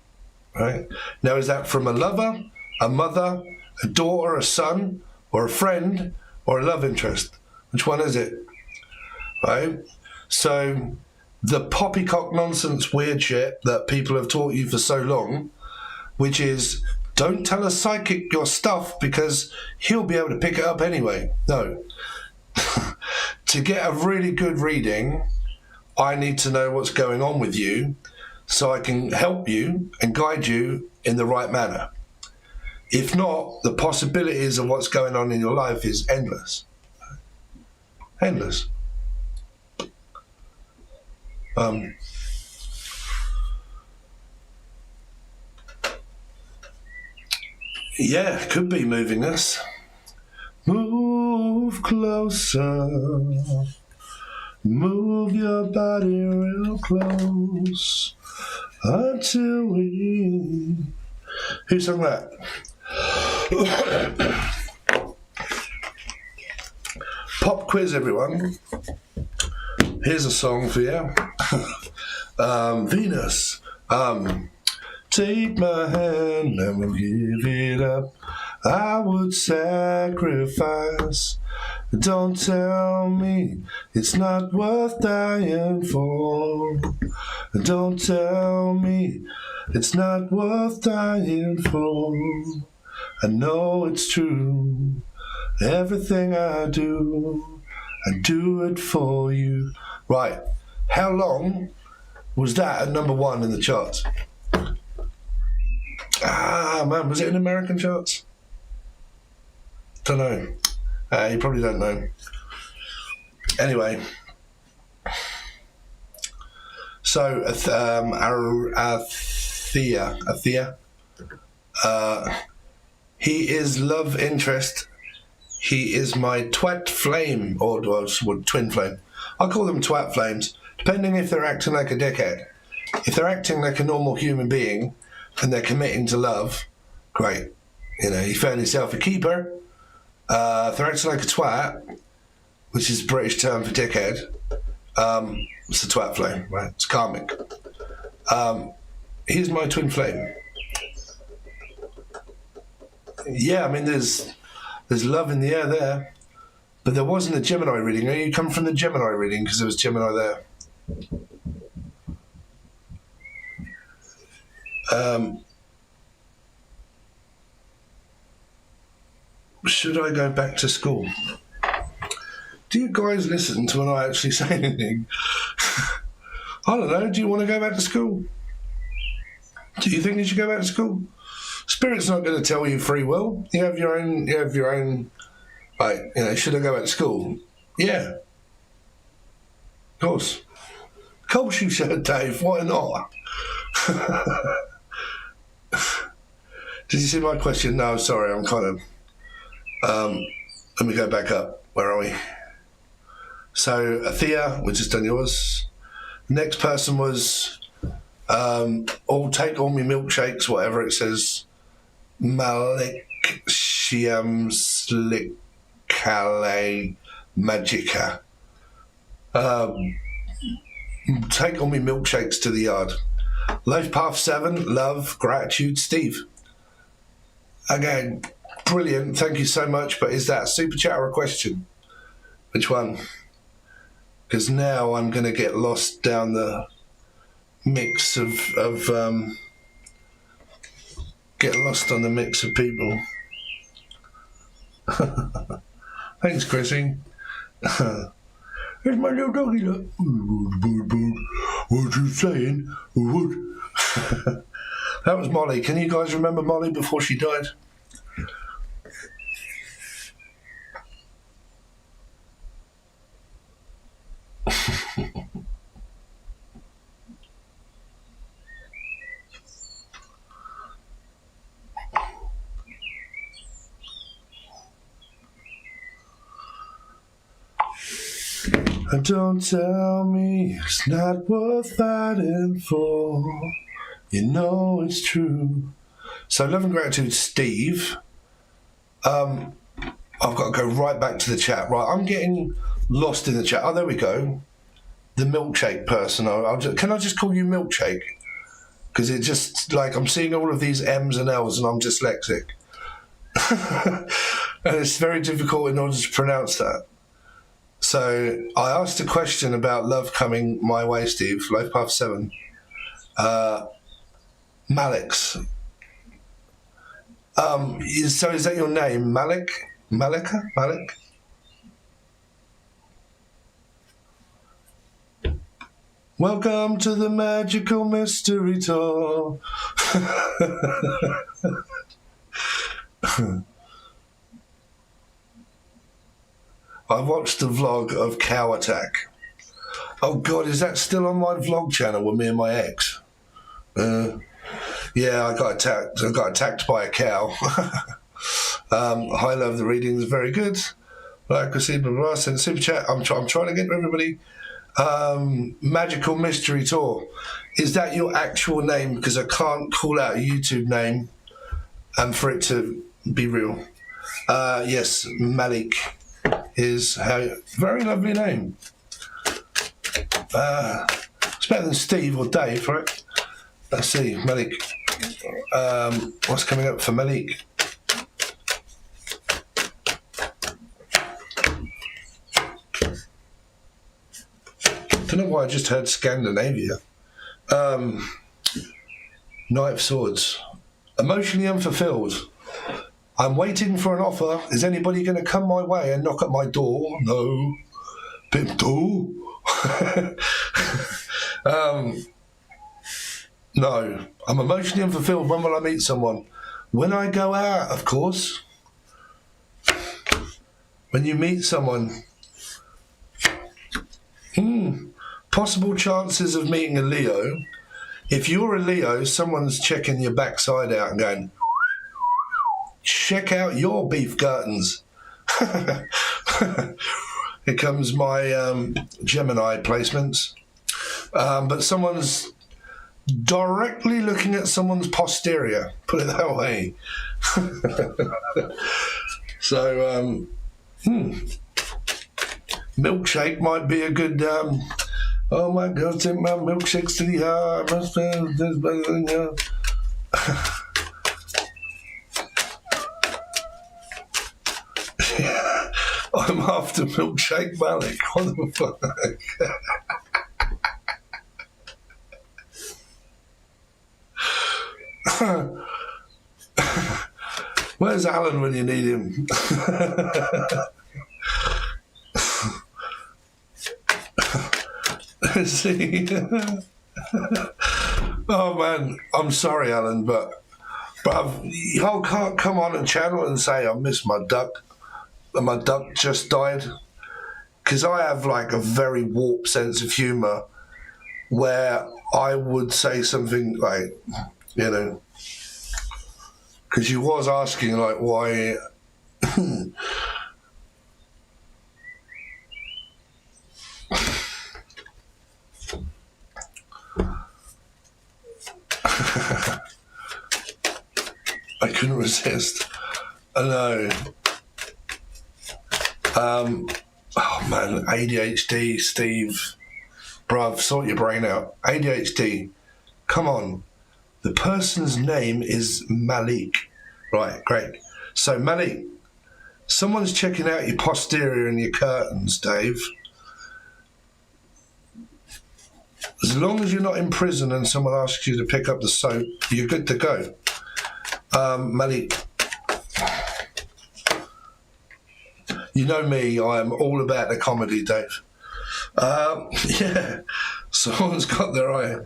right? Now, is that from a lover, a mother, a daughter, a son, or a friend, or a love interest? Which one is it, right? So the poppycock nonsense weird shit that people have taught you for so long, which is, don't tell a psychic your stuff because he'll be able to pick it up anyway. No. To get a really good reading, I need to know what's going on with you so I can help you and guide you in the right manner. If not, the possibilities of what's going on in your life is endless. Endless. Yeah, could be moving us. Move closer. Move your body real close until we... Who sung that? Pop quiz, everyone. Here's a song for you. Venus. Take my hand and we'll give it up. I would sacrifice. Don't tell me it's not worth dying for. Don't tell me it's not worth dying for. I know it's true. Everything I do it for you. Right. How long was that at number 1 in the charts? Ah, man, was it in American charts? Don't know. You probably don't know. Anyway. So, Athea. He is love interest. He is my twat flame, or twin flame. I call them twat flames, depending if they're acting like a dickhead. If they're acting like a normal human being and they're committing to love, great. You know, you found yourself a keeper. If they're acting like a twat, which is a British term for dickhead, it's a twat flame, right? It's karmic. Here's my twin flame. Yeah, I mean, there's love in the air there, but there wasn't a Gemini reading. You come from the Gemini reading because there was Gemini there. Should I go back to school? Do you guys listen to when I actually say anything? I don't know. Do you want to go back to school? Do you think you should go back to school? Spirit's not going to tell you free will. You have your own. Like, you know, should I go back to school? Yeah. Of course. Of course you should, Dave. Why not? Did you see my question? No, sorry. I'm kind of... let me go back up. Where are we? So, Athea, we just done yours. Next person was... take all me milkshakes, whatever it says. Malik Shiam Slikale Magica. Take all me milkshakes to the yard. Life Path 7, love, gratitude, Steve. Again, brilliant, thank you so much, but is that a super chat or a question? Which one? Because now I'm going to get lost down the mix of get lost on the mix of people. Thanks, Chrissy. Here's my little doggy, look. What you saying? What? That was Molly. Can you guys remember Molly before she died? And don't tell me it's not worth fighting for. You know it's true. So love and gratitude, Steve. I've got to go right back to the chat. Right, I'm getting lost in the chat. Oh, there we go. The milkshake person. Can I just call you Milkshake? Because it just, like, I'm seeing all of these M's and L's and I'm dyslexic. And it's very difficult in order to pronounce that. So I asked a question about love coming my way, Steve, Life Path 7. Malix. So is that your name, Malik? Malika? Malik? Welcome to the magical mystery tour. I watched the vlog of Cow Attack. Oh God, is that still on my vlog channel with me and my ex? Yeah, I got attacked. I got attacked by a cow. High love, the reading is very good. Like I said, send a super chat. I'm trying to get to everybody. Magical mystery tour. Is that your actual name? Because I can't call out a YouTube name and for it to be real. Yes, Malik is how. Very lovely name. It's better than Steve or Dave, right? Let's see, Malik. What's coming up for Malik? Don't know why I just heard Scandinavia. Knight of Swords. Emotionally unfulfilled. I'm waiting for an offer. Is anybody going to come my way and knock at my door? No. Pinto. No. I'm emotionally unfulfilled. When will I meet someone? When I go out, of course. When you meet someone. Possible chances of meeting a Leo. If you're a Leo, someone's checking your backside out and going, check out your beef curtains. Here comes my Gemini placements. But someone's directly looking at someone's posterior, put it that way. So, milkshake might be a good... oh my God, take my milkshakes to the heart. I'm after Milkshake Malik. What the fuck? Where's Alan when you need him? See? Oh man, I'm sorry, Alan, but you can't come on a channel and say I miss my duck and my duck just died, because I have like a very warped sense of humour where I would say something like, you know, because you was asking like why. I couldn't resist. I know. Oh man, ADHD, Steve. Bruv, sort your brain out. ADHD. Come on. The person's name is Malik. Right, great. So Malik, someone's checking out your posterior and your curtains, Dave. As long as you're not in prison and someone asks you to pick up the soap, you're good to go. Malik, you know me, I am all about the comedy, Dave. Yeah, someone's got their eye.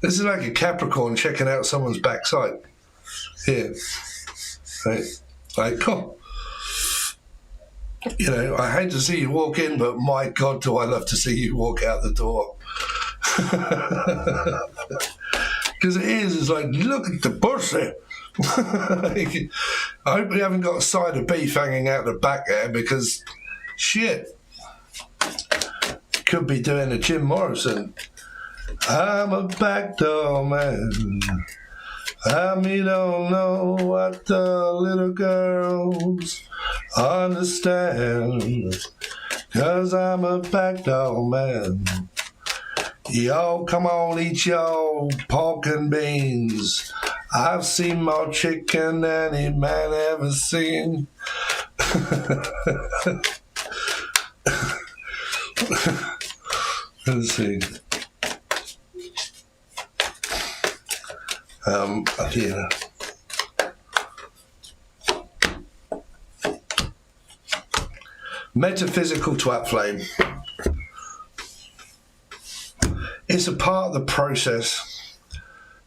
This is like a Capricorn checking out someone's backside. Here. Right, cool. You know, I hate to see you walk in, but my God, do I love to see you walk out the door. Because it's like, look at the pussy. I hope you haven't got a side of beef hanging out the back there, because shit. could be doing a Jim Morrison. I'm a backdoor man. I don't know what the little girls understand, 'cause I'm a backdoor man. Yo, come on, eat your pork and beans. I've seen more chicken than any man ever seen. Let's see. Yeah. Metaphysical twat flame. It's a part of the process,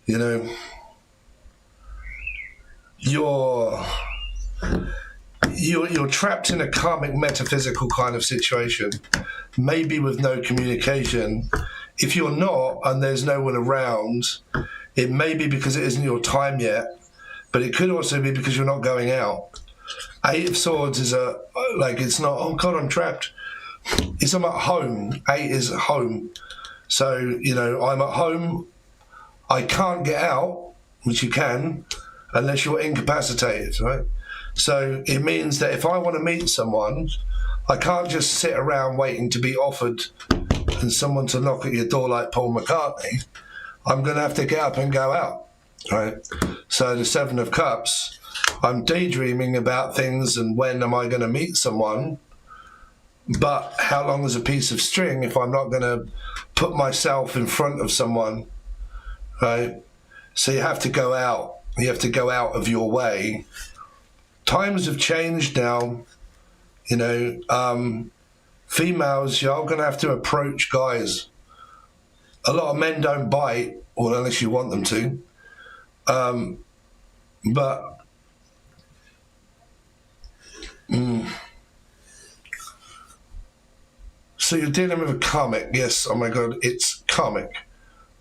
you know. You're trapped in a karmic metaphysical kind of situation, maybe with no communication. If you're not and there's no one around, it may be because it isn't your time yet, but it could also be because you're not going out. Eight of Swords is it's not, oh God, I'm trapped. It's I'm at home. Eight is home. So, you know, I'm at home. I can't get out, which you can, unless you're incapacitated, right? So it means that if I want to meet someone, I can't just sit around waiting to be offered and someone to knock at your door like Paul McCartney. I'm going to have to get up and go out, right? So the Seven of Cups, I'm daydreaming about things and when am I going to meet someone, but how long is a piece of string if I'm not going to put myself in front of someone, right? So you have to go out. You have to go out of your way. Times have changed now. You know, females, you're going to have to approach guys. A lot of men don't bite, or unless you want them to. So you're dealing with a karmic. Yes, oh my God, it's karmic.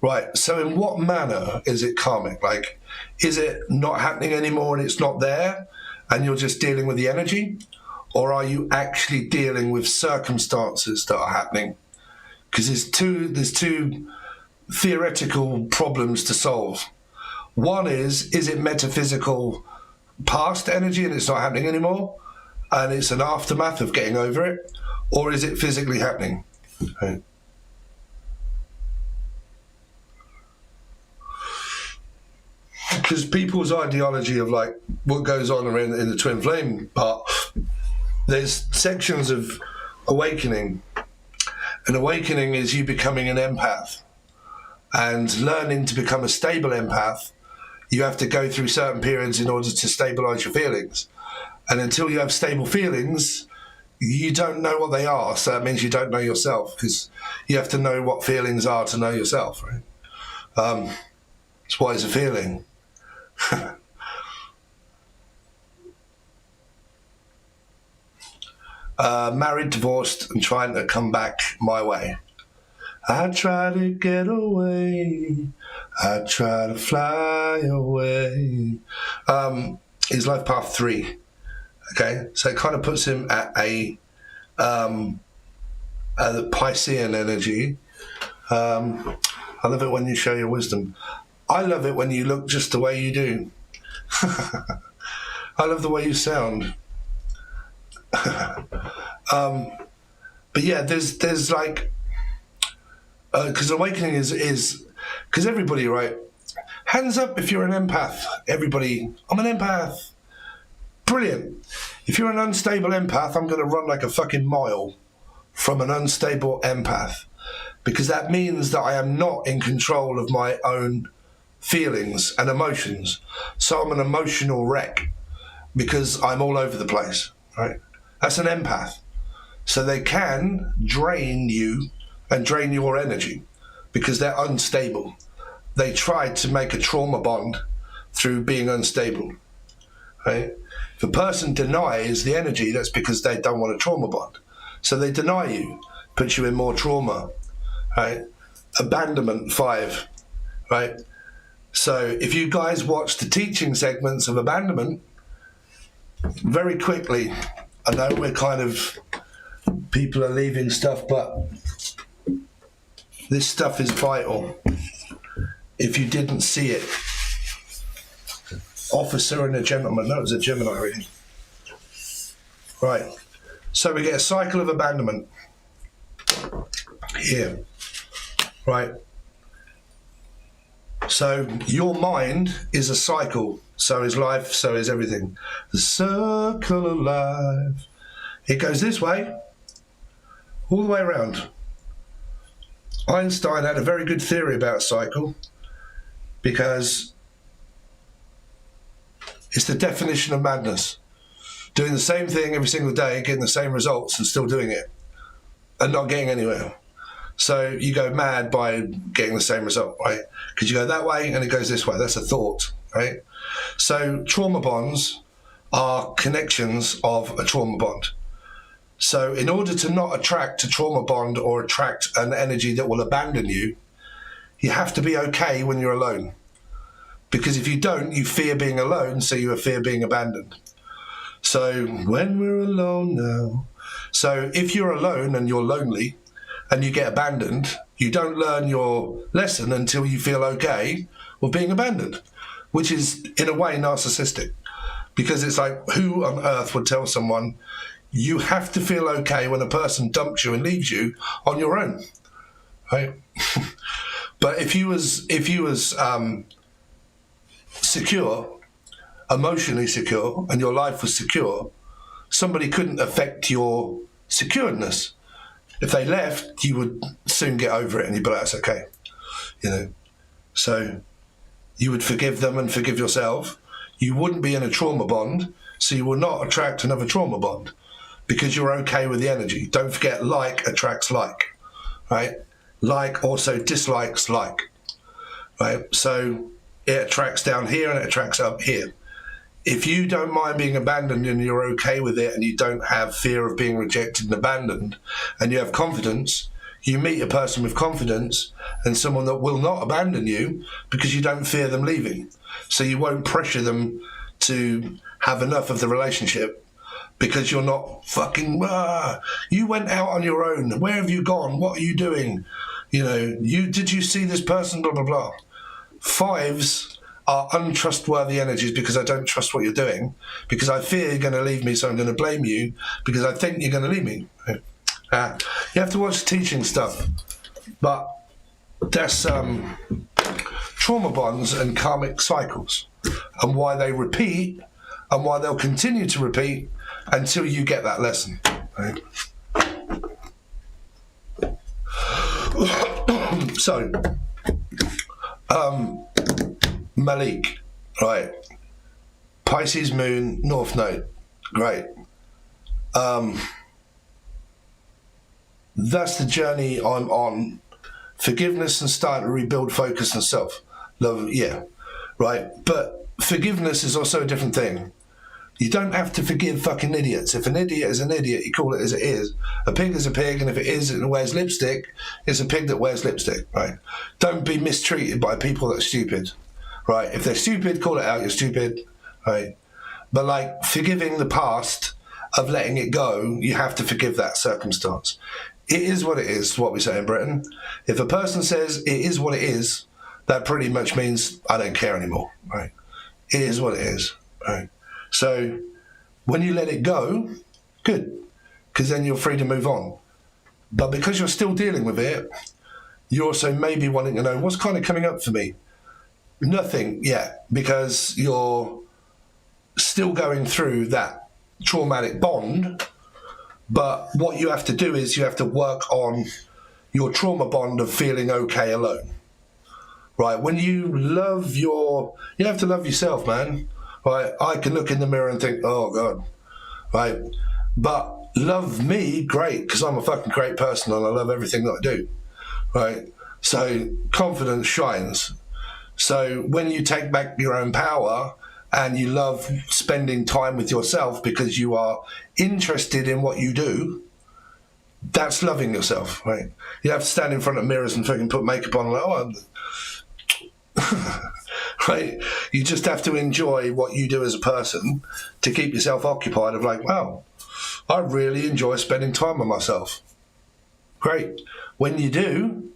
Right, so in what manner is it karmic? Like, is it not happening anymore and it's not there and you're just dealing with the energy? Or are you actually dealing with circumstances that are happening? Because there's two theoretical problems to solve. One is it metaphysical past energy and it's not happening anymore and it's an aftermath of getting over it? Or is it physically happening? Right. Because people's ideology of like what goes on in the twin flame part, there's sections of awakening. An awakening is you becoming an empath. And learning to become a stable empath, you have to go through certain periods in order to stabilize your feelings. And until you have stable feelings, you don't know what they are. So that means you don't know yourself, because you have to know what feelings are to know yourself, right? So what is a feeling? Married, divorced, and trying to come back my way. I try to get away. I try to fly away. Is life path 3. Okay, so it kind of puts him at the Piscean energy. I love it when you show your wisdom. I love it when you look just the way you do. I love the way you sound. But yeah, there's like, because awakening is because everybody, right? Hands up if you're an empath. Everybody, I'm an empath. Brilliant. If you're an unstable empath, I'm going to run like a fucking mile from an unstable empath, because that means that I am not in control of my own feelings and emotions. So I'm an emotional wreck because I'm all over the place, right? That's an empath. So they can drain you and drain your energy because they're unstable. They tried to make a trauma bond through being unstable, right? If a person denies the energy, that's because they don't want a trauma bond. So they deny you, puts you in more trauma, right? Abandonment 5, right? So if you guys watch the teaching segments of abandonment, very quickly, I know we're kind of, people are leaving stuff, but This stuff is vital. If you didn't see it, officer and a gentleman. No, it was a Gemini reading. Right. So we get a cycle of abandonment here. Right. So your mind is a cycle. So is life. So is everything. The circle of life. It goes this way, all the way around. Einstein had a very good theory about a cycle because it's the definition of madness. Doing the same thing every single day, getting the same results and still doing it and not getting anywhere. So you go mad by getting the same result, right? Because you go that way and it goes this way. That's a thought, right? So trauma bonds are connections of a trauma bond. So in order to not attract a trauma bond or attract an energy that will abandon you, you have to be okay when you're alone. Because if you don't, you fear being alone, so you fear being abandoned. So when we're alone now. So if you're alone and you're lonely and you get abandoned, you don't learn your lesson until you feel okay with being abandoned, which is in a way narcissistic. Because it's like, who on earth would tell someone you have to feel okay when a person dumps you and leaves you on your own, right? But if you was secure, emotionally secure, and your life was secure, somebody couldn't affect your secureness. If they left, you would soon get over it and you'd be like, that's okay, you know. So you would forgive them and forgive yourself. You wouldn't be in a trauma bond, so you will not attract another trauma bond because you're okay with the energy. Don't forget, like attracts like, right? Like also dislikes like, right? So it attracts down here and it attracts up here. If you don't mind being abandoned and you're okay with it and you don't have fear of being rejected and abandoned and you have confidence, you meet a person with confidence and someone that will not abandon you because you don't fear them leaving. So you won't pressure them to have enough of the relationship because you're not fucking, you went out on your own. Where have you gone? What are you doing? You know, did you see this person? Blah, blah, blah. Fives are untrustworthy energies because I don't trust what you're doing, because I fear you're going to leave me, so I'm going to blame you because I think you're going to leave me. You have to watch teaching stuff. But that's trauma bonds and karmic cycles and why they repeat and why they'll continue to repeat until you get that lesson. Right? So, Malik, right? Pisces moon, North Node, great. That's the journey I'm on. Forgiveness and starting to rebuild focus and self. Love, yeah, right. But forgiveness is also a different thing. You don't have to forgive fucking idiots. If an idiot is an idiot, you call it as it is. A pig is a pig, and if it is and wears lipstick, it's a pig that wears lipstick, right? Don't be mistreated by people that are stupid, right? If they're stupid, call it out, you're stupid, right? But like forgiving the past, of letting it go, you have to forgive that circumstance. It is what it is, what we say in Britain. If a person says it is what it is, that pretty much means I don't care anymore, right? It is what it is, right? So when you let it go, good, because then you're free to move on. But because you're still dealing with it, you're also maybe wanting to know what's kind of coming up for me. Nothing yet, because you're still going through that traumatic bond. But what you have to do is you have to work on your trauma bond of feeling okay alone. Right? When you have to love yourself, man. Right? I can look in the mirror and think, oh God. Right? But love me, great, because I'm a fucking great person and I love everything that I do. Right? So confidence shines. So when you take back your own power and you love spending time with yourself because you are interested in what you do, that's loving yourself, right? You have to stand in front of mirrors and fucking put makeup on, like, oh, right? You just have to enjoy what you do as a person to keep yourself occupied of like, wow, I really enjoy spending time with myself. Great. When you do,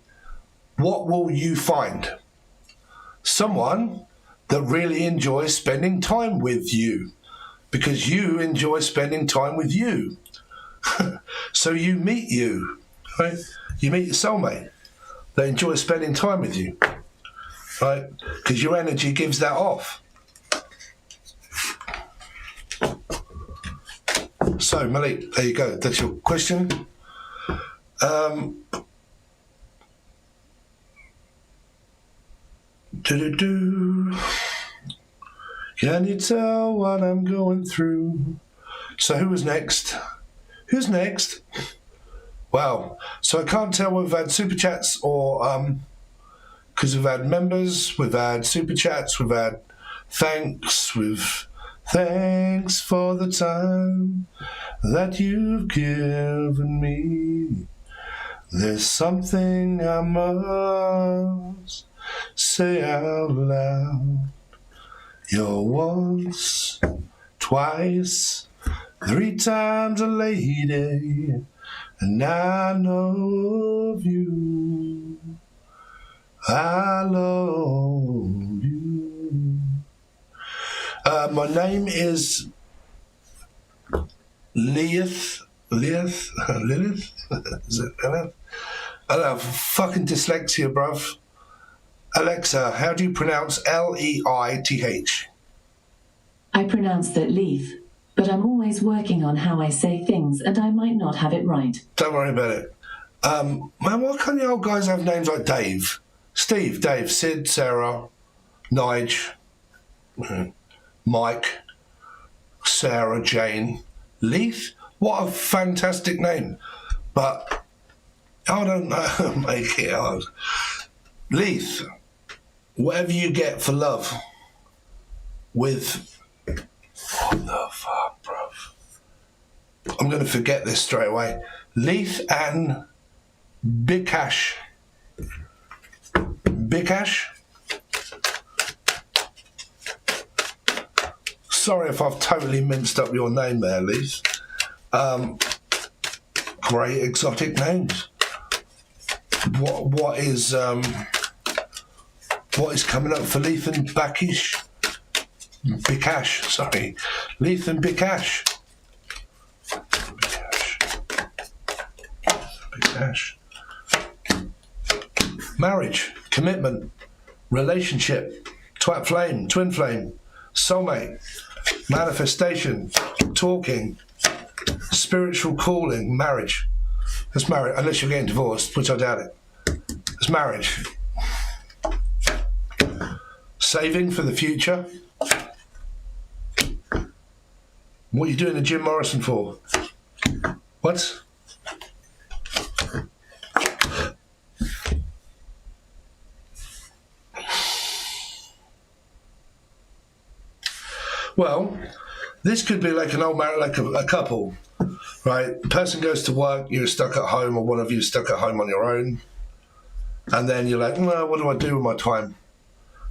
what will you find? Someone that really enjoys spending time with you, because you enjoy spending time with you. So you meet you, right? You meet your soulmate that enjoys spending time with you, right? Because your energy gives that off. So Malik, there you go. That's your question. Can you tell what I'm going through? So who was next? Who's next? Wow. So I can't tell whether we've had super chats or because we've had members, we've had super chats, we've had thanks, thanks for the time that you've given me. There's something I must say out loud. You're once, twice, 3 times a lady, and I know of you. I love you. My name is Lilith. Lilith? Is it Lilith? I don't know, fucking dyslexia, bruv. Alexa, how do you pronounce Leith? I pronounce that Leith, but I'm always working on how I say things and I might not have it right. Don't worry about it. Man, why can't you old guys have names like Dave? Steve, Dave, Sid, Sarah, Nige, Mike, Sarah, Jane, Leith? What a fantastic name. But I don't know, make it hard. Leith, whatever you get for love with... What the fuck, bruv? I'm going to forget this straight away. Leith and Bikash. Bikash? Sorry if I've totally minced up your name there, Leith. Great exotic names. What is coming up for Leith and Bikash? Bikash, sorry. Leith and Bikash. Bikash. Marriage, commitment, relationship, twat flame, twin flame, soulmate, manifestation, talking, spiritual calling, marriage. That's marriage, unless you're getting divorced, which I doubt it. It's marriage. Saving for the future. What are you doing to Jim Morrison for? What? Well, this could be like an old marriage, like a couple, right? The person goes to work, you're stuck at home, or one of you is stuck at home on your own. And then you're like, well, what do I do with my time?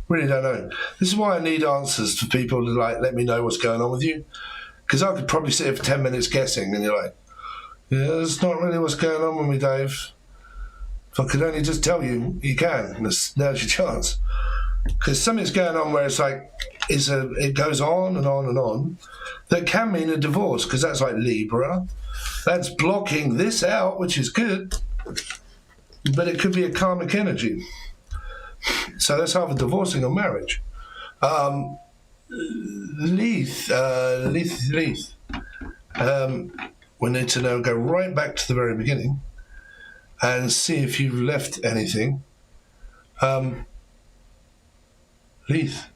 Really don't know. This is why I need answers for people to let me know what's going on with you. Because I could probably sit here for 10 minutes guessing, and you're like, yeah, that's not really what's going on with me, Dave. If I could only just tell you, you can. Now's your chance. Because something's going on where it's like, it goes on and on and on. That can mean a divorce, because that's like Libra. That's blocking this out, which is good. But it could be a karmic energy. So that's either divorcing or marriage. Leith. We need to now go right back to the very beginning and see if you've left anything. Leith.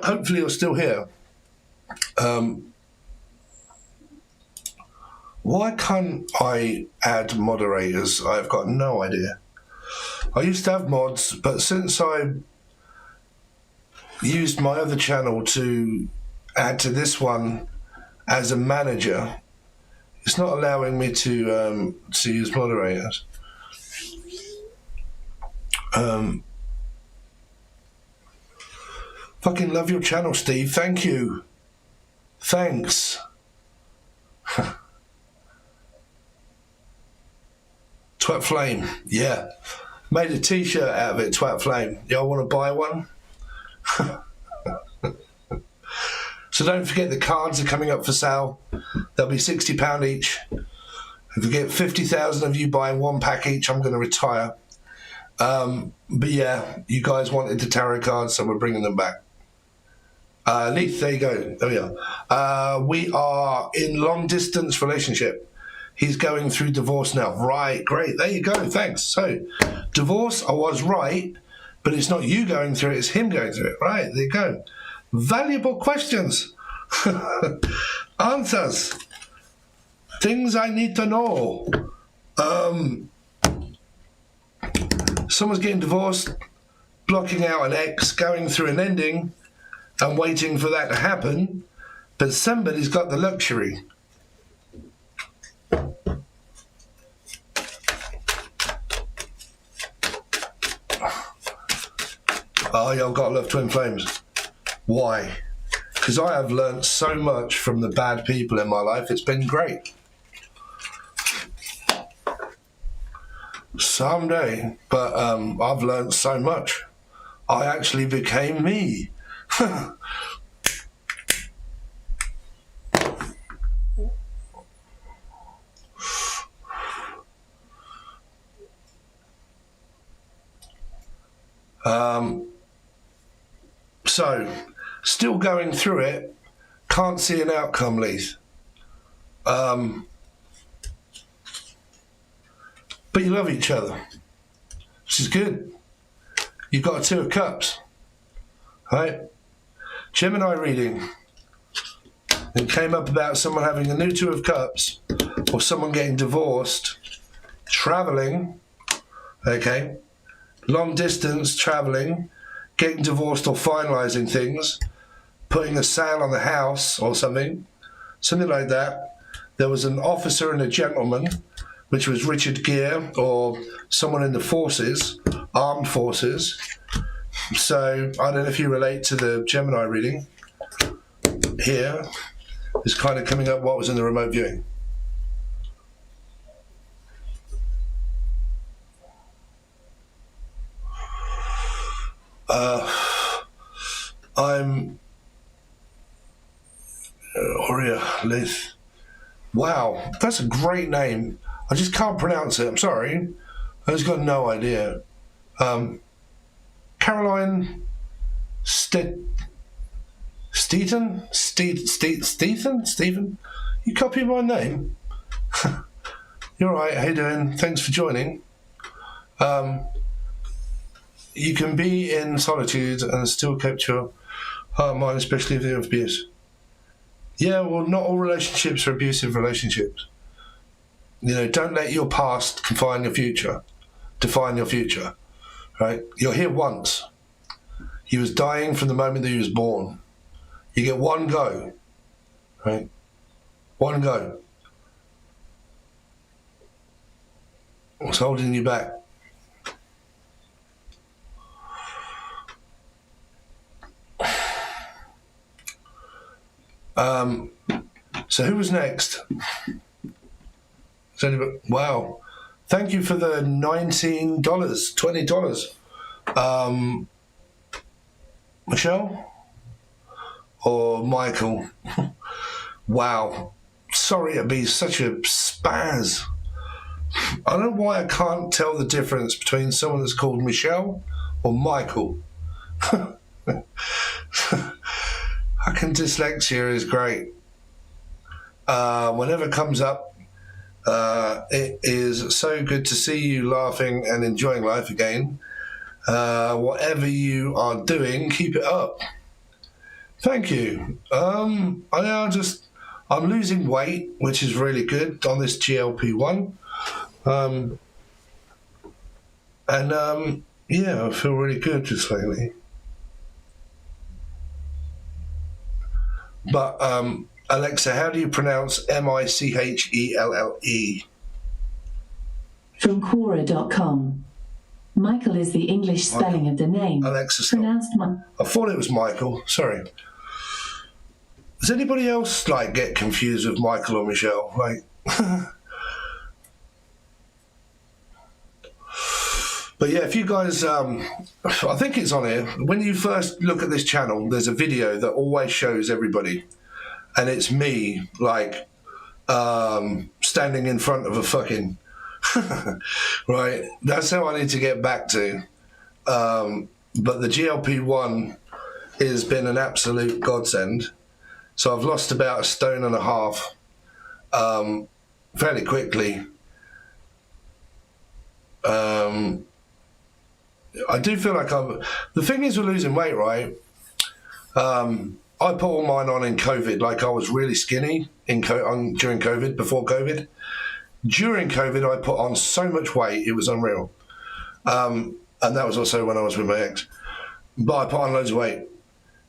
Hopefully you're still here. Why can't I add moderators? I've got no idea. I used to have mods, but since I used my other channel to add to this one as a manager, it's not allowing me to use moderators. Fucking love your channel, Steve. Thank you. Thanks. Twat Flame, yeah. Made a t-shirt out of it, Twat Flame. Y'all want to buy one? So don't forget the cards are coming up for sale. They'll be £60 each. If we get 50,000 of you buying one pack each, I'm going to retire. But yeah, you guys wanted the tarot cards, so we're bringing them back. Leith, there you go. There we are. We are in long distance relationship. He's going through divorce now. Right, great. There you go. Thanks. So, divorce, I was right, but it's not you going through it, it's him going through it. Right, there you go. Valuable questions. Answers. Things I need to know. Someone's getting divorced, blocking out an ex, going through an ending, and waiting for that to happen, but somebody's got the luxury. Oh, y'all gotta love Twin Flames. Why? Because I have learnt so much from the bad people in my life. It's been great. Someday, but I've learnt so much. I actually became me. So, still going through it, can't see an outcome, Leith. But you love each other, which is good. You've got a Two of Cups, right? Gemini reading. It came up about someone having a new Two of Cups, or someone getting divorced, traveling, okay, long distance traveling, getting divorced or finalizing things, putting a sale on the house or something like that. There was an officer and a gentleman, which was Richard Gere or someone in the forces, armed forces. So I don't know if you relate to the Gemini reading. Here is kind of coming up what was in the remote viewing. I'm Aurea Liz. Wow, that's a great name. I just can't pronounce it. I'm sorry. I just got no idea. Caroline Stephen? You copy my name? You're right. How you doing? Thanks for joining. You can be in solitude and still keep your heart and mind, especially if they're abuse. Yeah, well, not all relationships are abusive relationships. You know, don't let your past define your future, right? You're here once. He was dying from the moment that he was born. You get one go, right? One go. What's holding you back? So who was next? Wow. Thank you for the $19, $20. Michelle? Or Michael? Wow. Sorry to be such a spaz. I don't know why I can't tell the difference between someone that's called Michelle or Michael. Fucking dyslexia is great. Whenever it comes up, it is so good to see you laughing and enjoying life again. Whatever you are doing, keep it up. Thank you. I'm losing weight, which is really good on this GLP-1. Yeah, I feel really good just lately. But Alexa, how do you pronounce Michelle? From Quora.com. Michael is the English spelling of the name. Alexa, stop. Pronounced I thought it was Michael. Sorry. Does anybody else get confused with Michael or Michelle? But yeah, if you guys, I think it's on here. When you first look at this channel, there's a video that always shows everybody. And it's me, like, standing in front of a fucking, right? That's how I need to get back to. But the GLP-1 has been an absolute godsend. So I've lost about 1.5 stone fairly quickly. I do feel like the thing is with losing weight, right? I put all mine on in COVID. Like I was really skinny during COVID, before COVID. During COVID, I put on so much weight, it was unreal. And that was also when I was with my ex. But I put on loads of weight.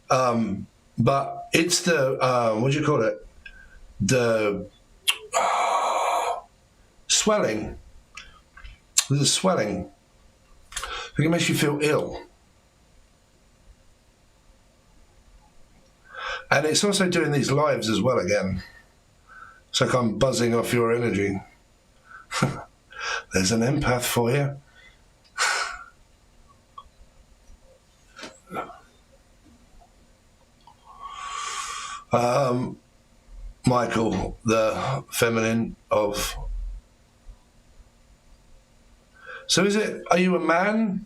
But it's the, what do you call it? The swelling. There's a swelling. I think it makes you feel ill. And it's also doing these lives as well again. It's like I'm buzzing off your energy. There's an empath for you. Michael, the feminine of... So are you a man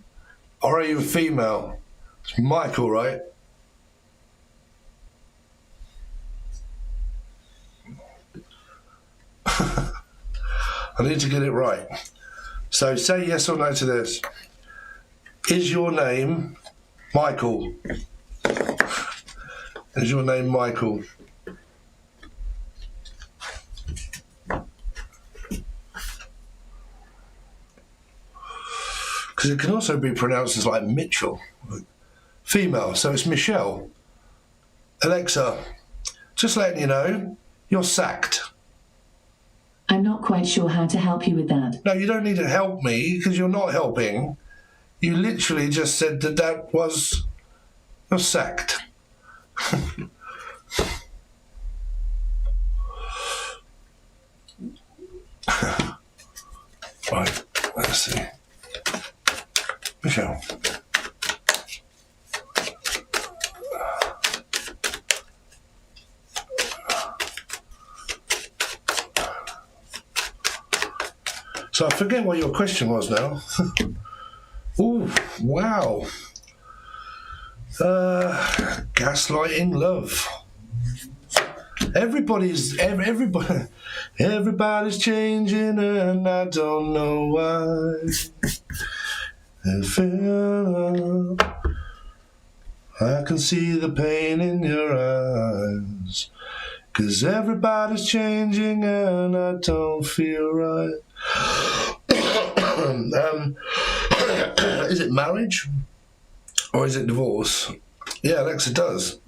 or are you a female? It's Michael, right? I need to get it right. So say yes or no to this. Is your name Michael? Is your name Michael? Because it can also be pronounced as like Mitchell. Female, so it's Michelle. Alexa, just letting you know, you're sacked. I'm not quite sure how to help you with that. No, you don't need to help me because you're not helping. You literally just said that was... You're sacked. Right, let's see. Michelle. So I forget what your question was now. Ooh, wow. Gaslighting love. Everybody's changing and I don't know why. I can see the pain in your eyes. 'Cause everybody's changing and I don't feel right. Is it marriage or is it divorce? Yeah, Alexa does.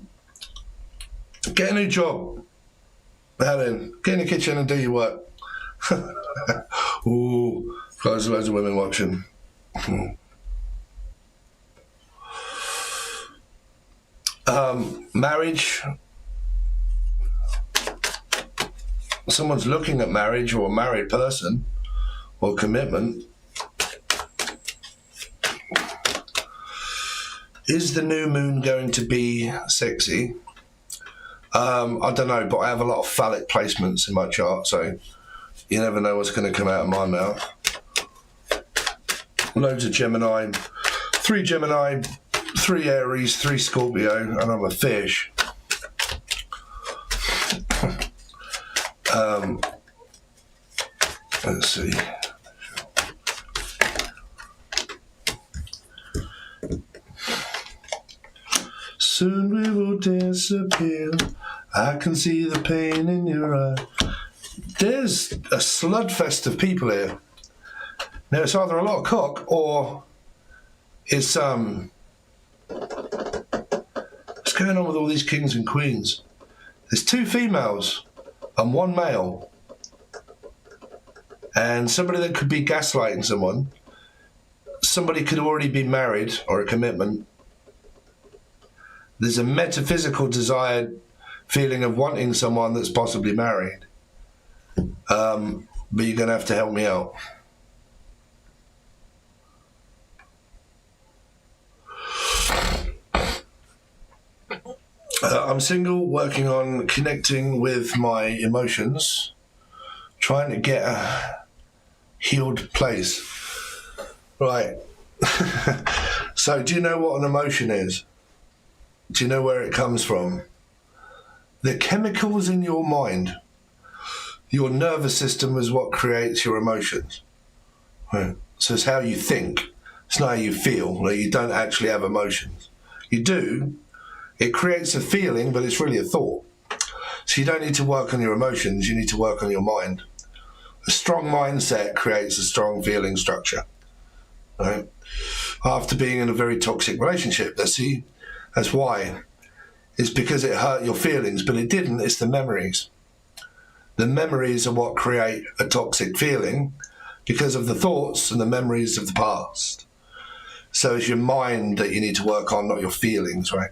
Get a new job. Helen, get in the kitchen and do your work. Ooh, there's loads of women watching. Marriage. Someone's looking at marriage or a married person or commitment. Is the new moon going to be sexy? I don't know, but I have a lot of phallic placements in my chart, so you never know what's going to come out of my mouth. Loads of Gemini, 3 Gemini, 3 Aries, 3 Scorpio, and I'm a fish. Let's see. Soon we will disappear. I can see the pain in your eye. There's a sludfest of people here. Now it's either a lot of cock or it's what's going on with all these kings and queens? There's 2 females and 1 male. And somebody that could be gaslighting someone. Somebody could already be married or a commitment. There's a metaphysical desired feeling of wanting someone that's possibly married. But you're going to have to help me out. I'm single, working on connecting with my emotions, trying to get a healed place. Right. So do you know what an emotion is? Do you know where it comes from? The chemicals in your mind. Your nervous system is what creates your emotions. Right. So it's how you think. It's not how you feel. Like you don't actually have emotions. You do. It creates a feeling, but it's really a thought. So you don't need to work on your emotions. You need to work on your mind. A strong mindset creates a strong feeling structure. Right? After being in a very toxic relationship, that's why. It's because it hurt your feelings, but it didn't. It's the memories. The memories are what create a toxic feeling because of the thoughts and the memories of the past. So it's your mind that you need to work on, not your feelings, right?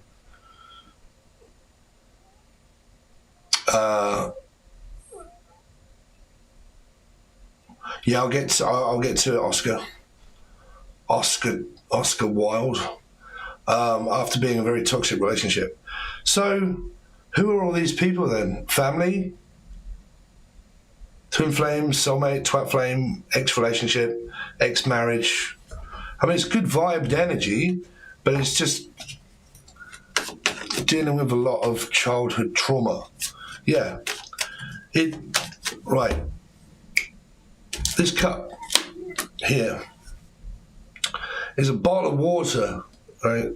Yeah, I'll get to it, Oscar Wilde. After being in a very toxic relationship. So, who are all these people then? Family? Twin flame, soulmate, twat flame, ex-relationship, ex-marriage. I mean, it's good vibed energy, but it's just dealing with a lot of childhood trauma. Yeah. Right. This cup here is a bottle of water, right?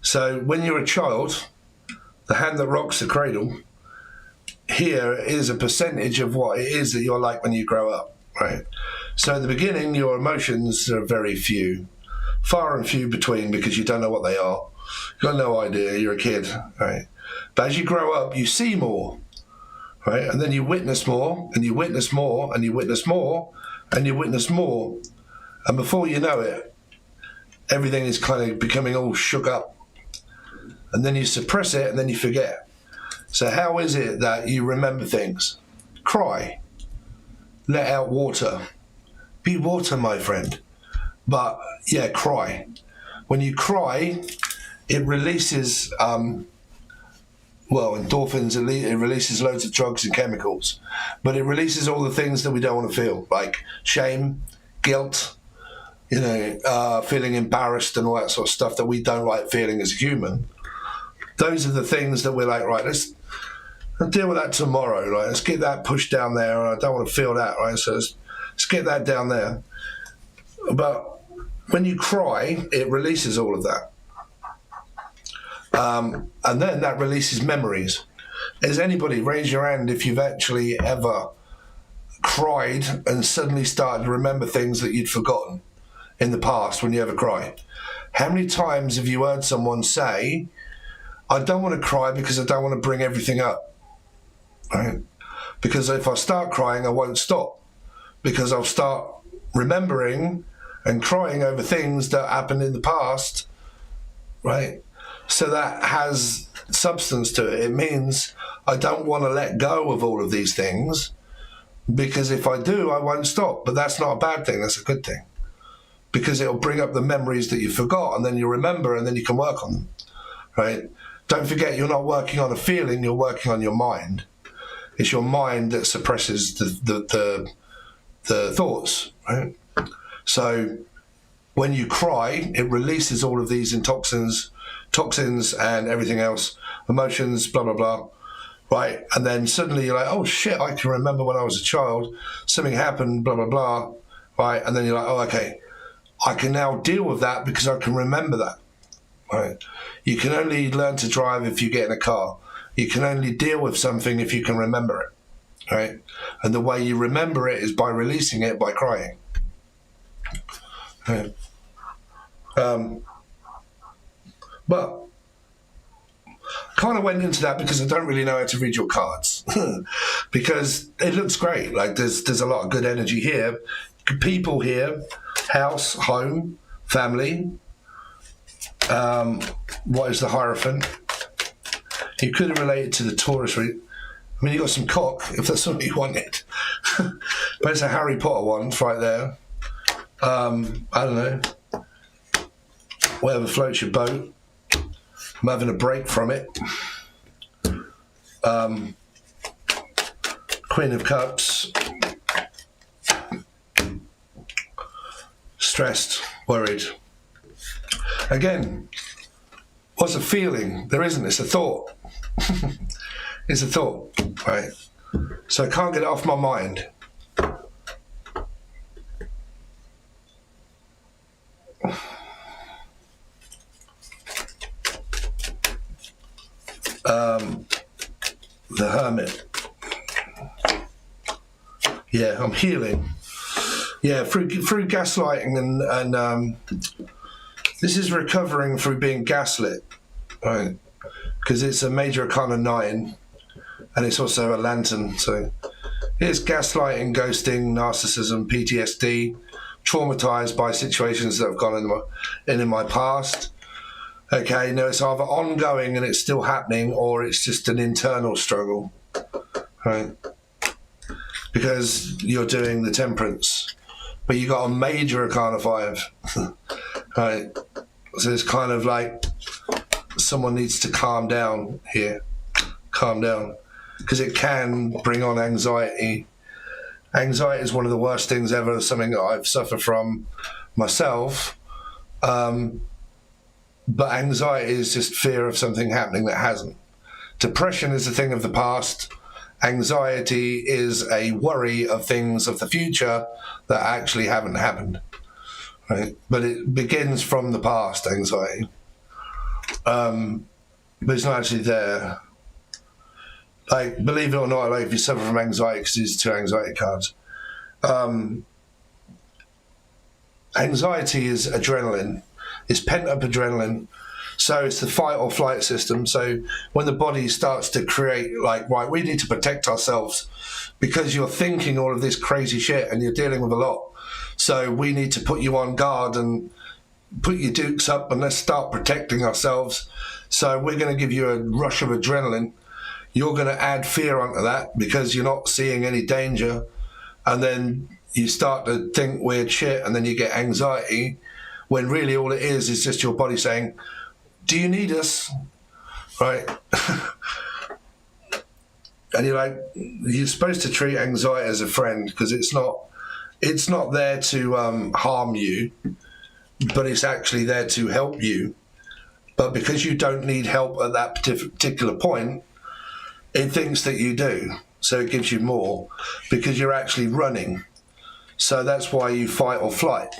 So when you're a child, the hand that rocks the cradle, here is a percentage of what it is that you're like when you grow up, right? So in the beginning, your emotions are very few, far and few between, because you don't know what they are. You've got no idea, you're a kid, right? But as you grow up, you see more, right? And then you witness more, and you witness more, and you witness more, and you witness more. And before you know it, everything is kind of becoming all shook up. And then you suppress it, and then you forget. So how is it that you remember things? Cry. Let out water. Be water, my friend. But, yeah, cry. When you cry, it releases, endorphins. It releases loads of drugs and chemicals. But it releases all the things that we don't want to feel, like shame, guilt, feeling embarrassed and all that sort of stuff that we don't like feeling as a human. Those are the things that we're like, right, let's deal with that tomorrow, right? Let's get that pushed down there. I don't want to feel that, right? So let's get that down there. But when you cry, it releases all of that. And then that releases memories. Has anybody, raise your hand if you've actually ever cried and suddenly started to remember things that you'd forgotten in the past when you ever cried? How many times have you heard someone say, I don't want to cry because I don't want to bring everything up, right? Because if I start crying, I won't stop, because I'll start remembering and crying over things that happened in the past, right? So that has substance to it. It means I don't want to let go of all of these things, because if I do, I won't stop. But that's not a bad thing. That's a good thing, because it'll bring up the memories that you forgot, and then you remember, and then you can work on them, right? Don't forget, you're not working on a feeling, you're working on your mind. It's your mind that suppresses the thoughts, right? So when you cry, it releases all of these toxins and everything else, emotions, blah, blah, blah, right? And then suddenly you're like, oh shit, I can remember when I was a child, something happened, blah, blah, blah, right? And then you're like, oh, okay, I can now deal with that because I can remember that. Right. You can only learn to drive if you get in a car. You can only deal with something if you can remember it, right? And the way you remember it is by releasing it, by crying. Right. But I kind of went into that because I don't really know how to read your cards, because it looks great. Like there's a lot of good energy here, people here, house, home, family. What is the Hierophant? You could have related to the Taurus route. I mean, you got some cock, if that's what you wanted. But it's a Harry Potter one right there. I don't know. Whatever floats your boat. I'm having a break from it. Queen of Cups. Stressed, worried. Again, what's a feeling? There isn't, it's a thought. It's a thought, right? So I can't get it off my mind. The Hermit. Yeah, I'm healing. Yeah, through gaslighting and this is recovering through being gaslit, right? Because it's a major arcana 9, and it's also a lantern. So it's gaslighting, ghosting, narcissism, PTSD, traumatized by situations that have gone in my past. Okay, no, it's either ongoing and it's still happening, or it's just an internal struggle, right? Because you're doing the Temperance, but you got a major arcana 5, right? So it's kind of like someone needs to calm down here, calm down, because it can bring on anxiety. Anxiety is one of the worst things ever, something that I've suffered from myself. But anxiety is just fear of something happening that hasn't. Depression is a thing of the past. Anxiety is a worry of things of the future that actually haven't happened, right? But it begins from the past, anxiety. But it's not actually there. Like, believe it or not, like if you suffer from anxiety, because these are 2 anxiety cards, anxiety is adrenaline. It's pent-up adrenaline. So it's the fight or flight system. So when the body starts to create, like, right, we need to protect ourselves because you're thinking all of this crazy shit and you're dealing with a lot. So we need to put you on guard and put your dukes up and let's start protecting ourselves. So we're going to give you a rush of adrenaline. You're going to add fear onto that because you're not seeing any danger. And then you start to think weird shit and then you get anxiety, when really all it is just your body saying, do you need us? Right? And you're like, you're supposed to treat anxiety as a friend because it's not there to harm you, but it's actually there to help you. But because you don't need help at that particular point, it thinks that you do. So it gives you more because you're actually running. So that's why you fight or flight,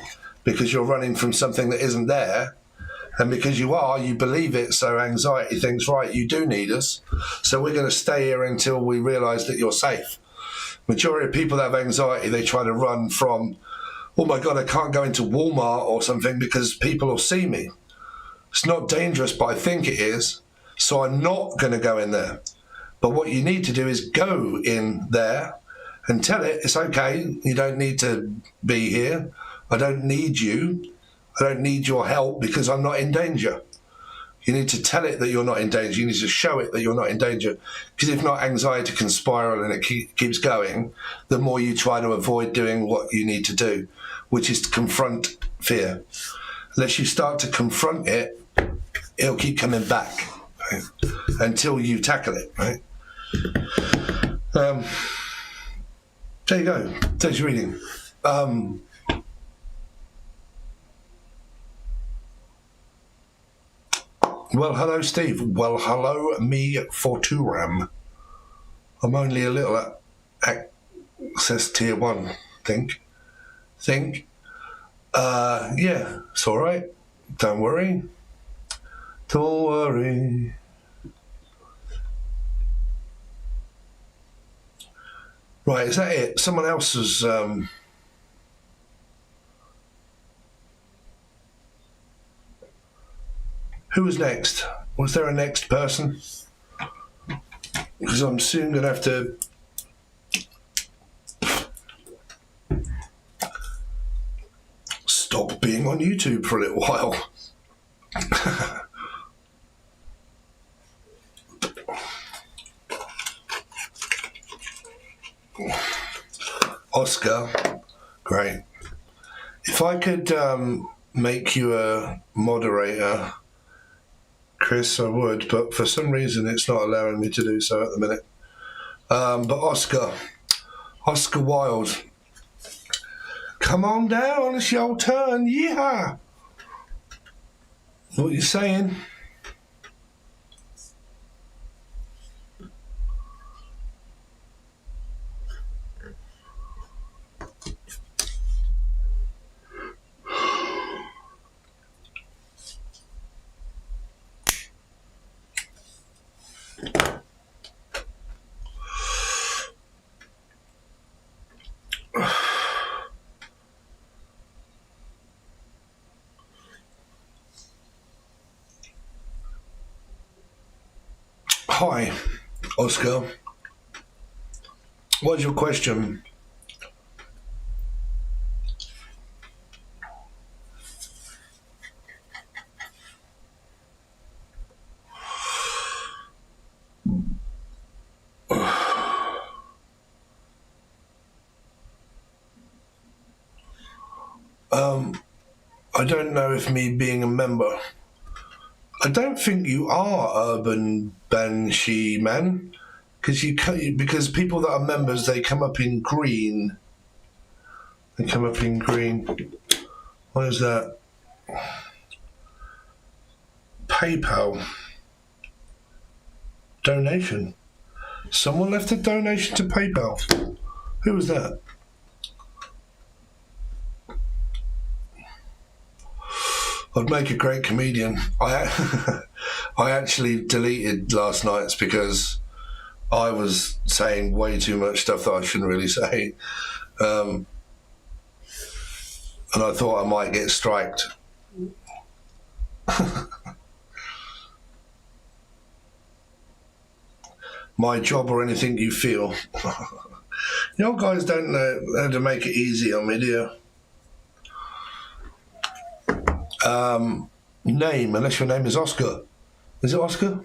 because you're running from something that isn't there. And because you are, you believe it. So anxiety thinks, right, you do need us. So we're going to stay here until we realize that you're safe. Majority of people that have anxiety, they try to run from, oh my God, I can't go into Walmart or something because people will see me. It's not dangerous, but I think it is. So I'm not going to go in there. But what you need to do is go in there and tell it, it's okay. You don't need to be here. I don't need you. I don't need your help because I'm not in danger. You need to tell it that you're not in danger. You need to show it that you're not in danger. Because if not, anxiety can spiral and it keeps going. The more you try to avoid doing what you need to do, which is to confront fear. Unless you start to confront it, it'll keep coming back, right? Until you tackle it, right? There you go. Thanks for reading. Well, hello, Steve. Well, hello, me for Turam. I'm only a little at access tier 1, think. Yeah, it's all right. Don't worry. Don't worry. Right, is that it? Someone else has... Who was next? Was there a next person? Because I'm soon going to have to... stop being on YouTube for a little while. Oscar, great. If I could make you a moderator... Chris, I would, but for some reason it's not allowing me to do so at the minute. But Oscar Wilde, come on down, it's your turn, yeah. What you saying? Hi, Oscar. What's your question? I don't know if me being a member. I don't think you are urban banshee man, because people that are members, they come up in green. They come up in green. What is that? PayPal donation. Someone left a donation to PayPal. Who was that? I'd make a great comedian. I actually deleted last night's because I was saying way too much stuff that I shouldn't really say. And I thought I might get striked. My job or anything you feel. You guys don't know how to make it easy on me, do you? Name, unless your name is Oscar. Is it Oscar?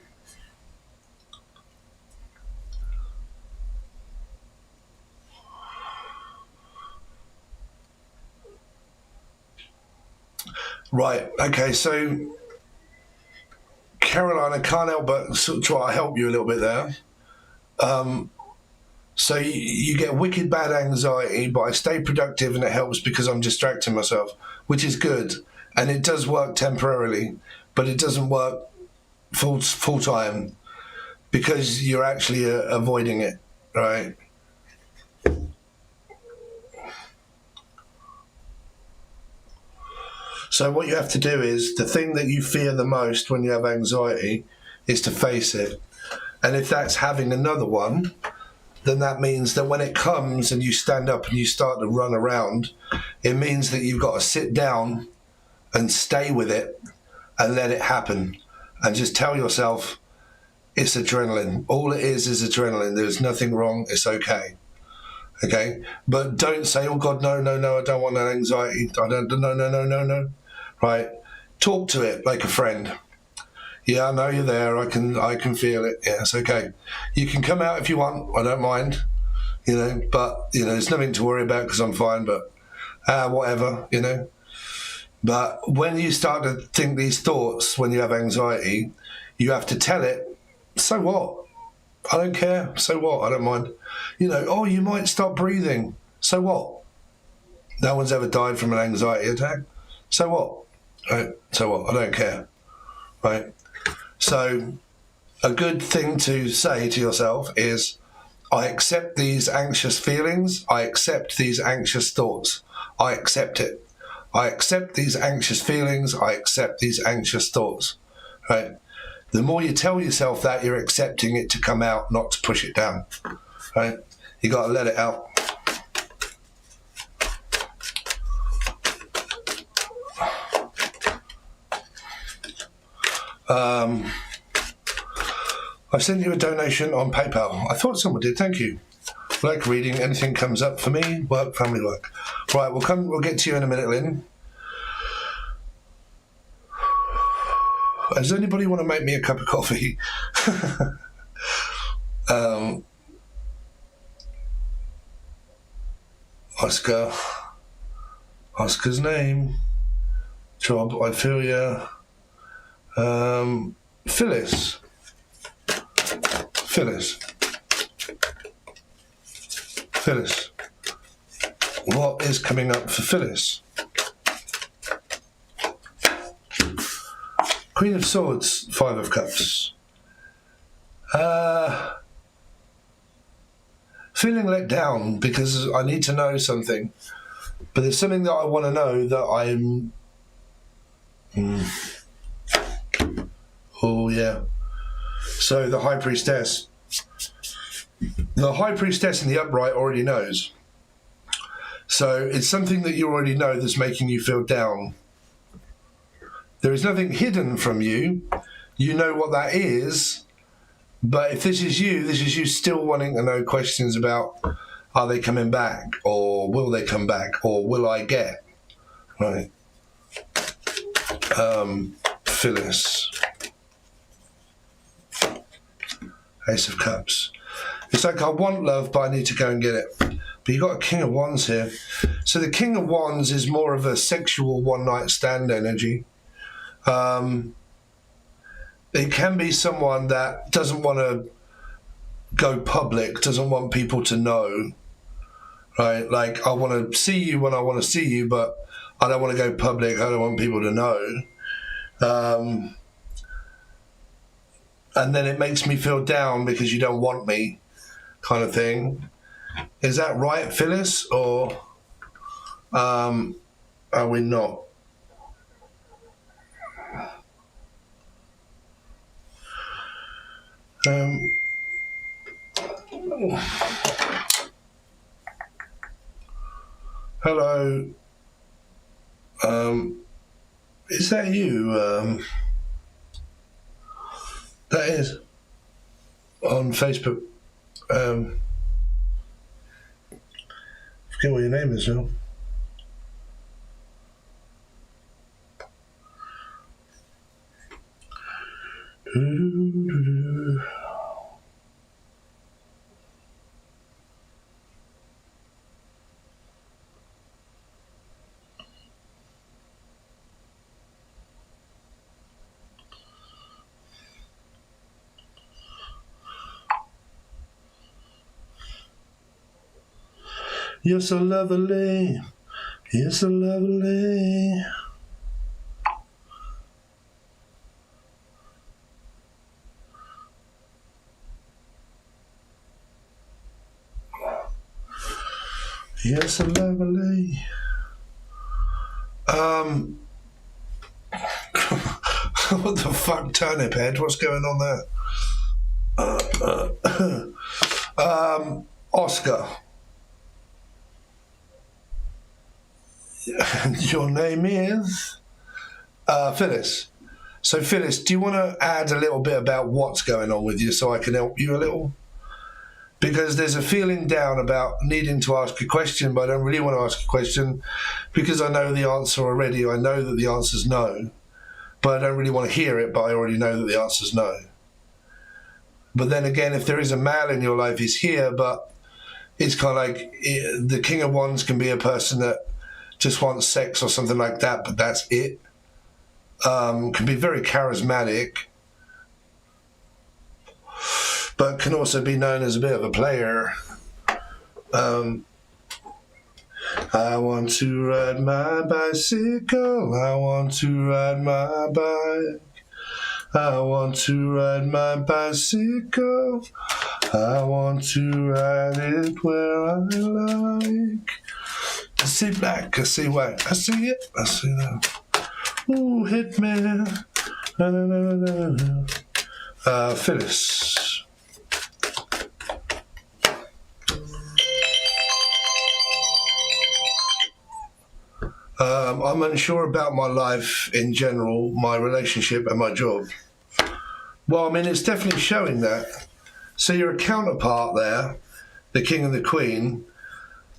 Right, okay, so Caroline, I can't help but sort of try to help you a little bit there. So you get wicked bad anxiety, but I stay productive and it helps because I'm distracting myself, which is good. And it does work temporarily, but it doesn't work full time because you're actually avoiding it, right? So what you have to do is, the thing that you fear the most when you have anxiety is to face it. And if that's having another one, then that means that when it comes and you stand up and you start to run around, it means that you've got to sit down and stay with it and let it happen and just tell yourself it's adrenaline. All it is adrenaline. There's nothing wrong. It's okay. Okay? But don't say, oh God, no, I don't want that anxiety. No. Right? Talk to it like a friend. Yeah, I know you're there. I can feel it. Yeah, it's okay. You can come out if you want. I don't mind. But there's nothing to worry about because I'm fine, but whatever, But when you start to think these thoughts, when you have anxiety, you have to tell it, so what? I don't care. So what? I don't mind. Oh, you might stop breathing. So what? No one's ever died from an anxiety attack. So what? Right? So what? I don't care. Right? So a good thing to say to yourself is, I accept these anxious feelings. I accept these anxious thoughts. I accept it. I accept these anxious feelings. I accept these anxious thoughts, right? The more you tell yourself that, you're accepting it to come out, not to push it down, right? You got to let it out. I sent you a donation on PayPal. I thought someone did. Thank you. Like reading, anything comes up for me, work, family, work. Right, we'll get to you in a minute, Lynn. Does anybody want to make me a cup of coffee? Oscar's name. Job, I feel ya. Phyllis. Phyllis. Phyllis. What is coming up for Phyllis? Queen of Swords, Five of Cups. Feeling let down because I need to know something. But there's something that I want to know that I'm... Oh, yeah. So the High Priestess. The High Priestess in the upright already knows. So it's something that you already know that's making you feel down. There is nothing hidden from you. You know what that is. But if this is you still wanting to know questions about, are they coming back? Or will they come back? Or will I get? Right. Phyllis. Ace of Cups. It's like I want love, but I need to go and get it. But you got a King of Wands here. So the King of Wands is more of a sexual one-night stand energy. It can be someone that doesn't want to go public, doesn't want people to know, right? Like, I want to see you when I want to see you, but I don't want to go public. I don't want people to know. And then it makes me feel down because you don't want me, kind of thing. Is that right, Phyllis? Or are we not? Hello. Is that you? That is on Facebook. Forget what your name is now. You're so lovely. You're so lovely. You're so lovely. What the fuck, turnip head? What's going on there? Oscar. Your name is Phyllis. So Phyllis, do you want to add a little bit about what's going on with you so I can help you a little? Because there's a feeling down about needing to ask a question, but I don't really want to ask a question because I know the answer already. I know that the answer's no, but I don't really want to hear it, but I already know that the answer's no. But then again, if there is a male in your life, he's here, but it's kind of like the King of Wands can be a person that just wants sex or something like that, but that's it. Can be very charismatic, but can also be known as a bit of a player. I want to ride my bicycle. I want to ride my bike. I want to ride my bicycle. I want to ride it where I like. I see black, I see white, I see it, I see that. Ooh, hit me. Phyllis. I'm unsure about my life in general, my relationship and my job. Well, I mean, it's definitely showing that. So you're a counterpart there, the King and the Queen.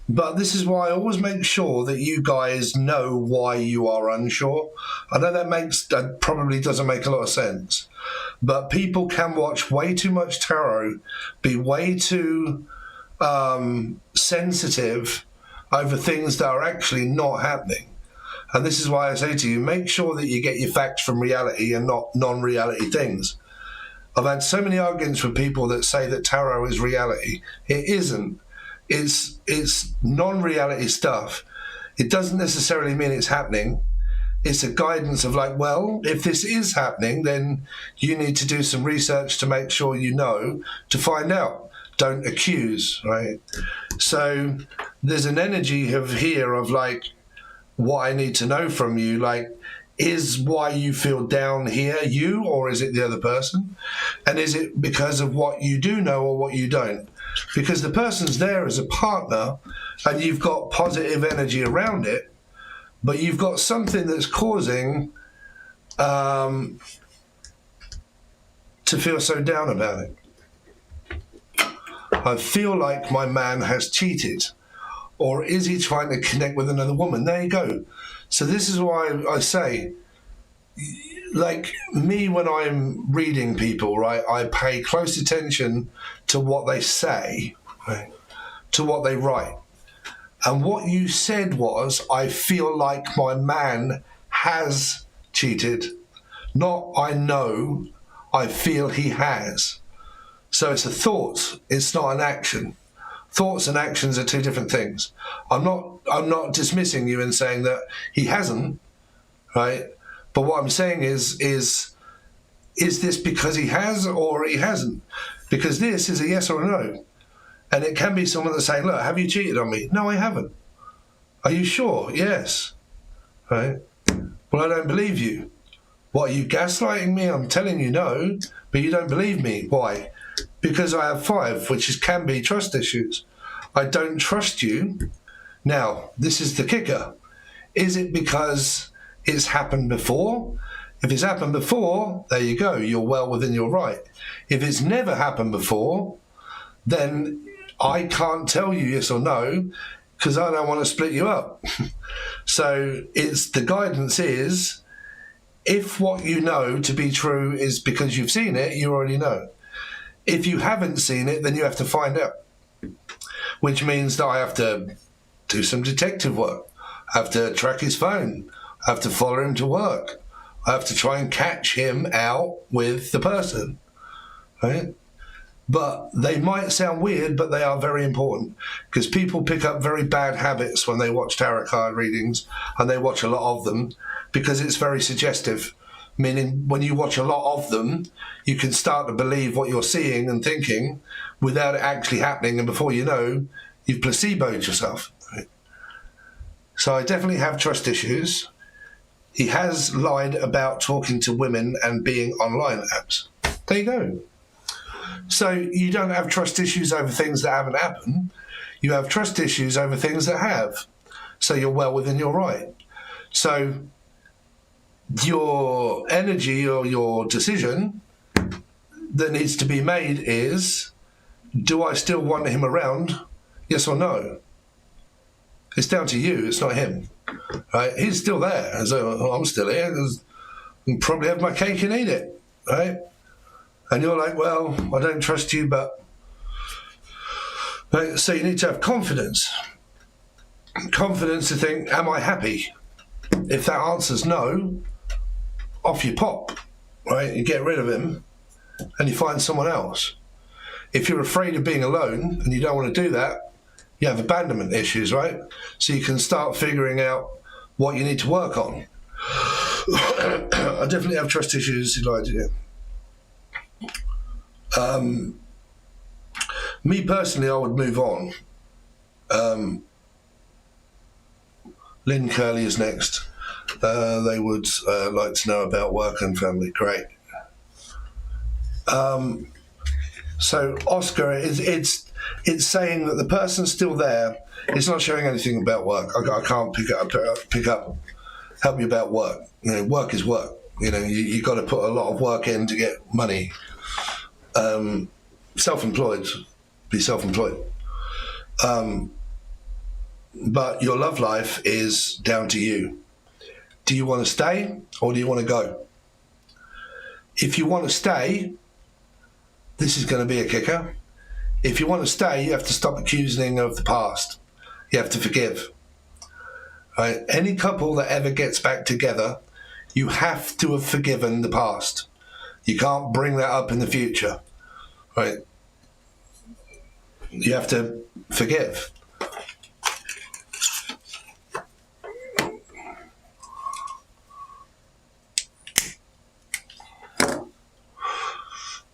But this is why I always make sure that you guys know why you are unsure. I know that probably doesn't make a lot of sense. But people can watch way too much tarot, be way too sensitive over things that are actually not happening. And this is why I say to you, make sure that you get your facts from reality and not non-reality things. I've had so many arguments with people that say that tarot is reality. It isn't. It's non-reality stuff. It doesn't necessarily mean it's happening. It's a guidance of like, well, if this is happening, then you need to do some research to make sure you know, to find out. Don't accuse, right? So there's an energy of like, what I need to know from you, like, is why you feel down here you, or is it the other person? And is it because of what you do know or what you don't? Because the person's there as a partner and you've got positive energy around it, but you've got something that's causing to feel so down about it. I feel like my man has cheated, or is he trying to connect with another woman? There you go. So this is why I say, like me, when I'm reading people, right, I pay close attention to what they say, right, to what they write. And what you said was, I feel like my man has cheated. Not I know, I feel he has. So it's a thought, it's not an action. Thoughts and actions are two different things. I'm not dismissing you and saying that he hasn't, right? But what I'm saying is this because he has or he hasn't? Because this is a yes or a no. And it can be someone that's saying, look, have you cheated on me? No, I haven't. Are you sure? Yes. Right? Well, I don't believe you. What, are you gaslighting me? I'm telling you no, but you don't believe me. Why? Because I have 5, which can be trust issues. I don't trust you. Now, this is the kicker. Is it because it's happened before? If it's happened before, there you go. You're well within your right. If it's never happened before, then I can't tell you yes or no because I don't want to split you up. So it's the guidance is, if what you know to be true is because you've seen it, you already know. If you haven't seen it, then you have to find out, which means that I have to do some detective work. I have to track his phone. I have to follow him to work. I have to try and catch him out with the person, right? But they might sound weird, but they are very important because people pick up very bad habits when they watch tarot card readings, and they watch a lot of them because it's very suggestive. Meaning when you watch a lot of them, you can start to believe what you're seeing and thinking without it actually happening. And before you know, you've placeboed yourself. Right? So I definitely have trust issues. He has lied about talking to women and being online apps. There you go. So you don't have trust issues over things that haven't happened. You have trust issues over things that have. So you're well within your right. So your energy or your decision that needs to be made is, do I still want him around? Yes or no? It's down to you. It's not him. Right? He's still there. So I'm still here. I probably have my cake and eat it. Right? And you're like, well, I don't trust you, but... Right? So you need to have confidence. Confidence to think, am I happy? If that answer's no, off you pop, right? You get rid of him and you find someone else. If you're afraid of being alone and you don't want to do that, you have abandonment issues, right? So you can start figuring out what you need to work on. I definitely have trust issues, Elijah. Me personally, I would move on. Lynn Curley is next. They would like to know about work and family. Great. So Oscar, it's saying that the person's still there. It's not showing anything about work. I can't help you about work. You know, work is work. You know, you got to put a lot of work in to get money. Self-employed, be self-employed. But your love life is down to you. Do you want to stay or do you want to go? If you want to stay, this is going to be a kicker. If you want to stay, you have to stop accusing of the past. You have to forgive. Right? Any couple that ever gets back together, you have to have forgiven the past. You can't bring that up in the future. Right? You have to forgive.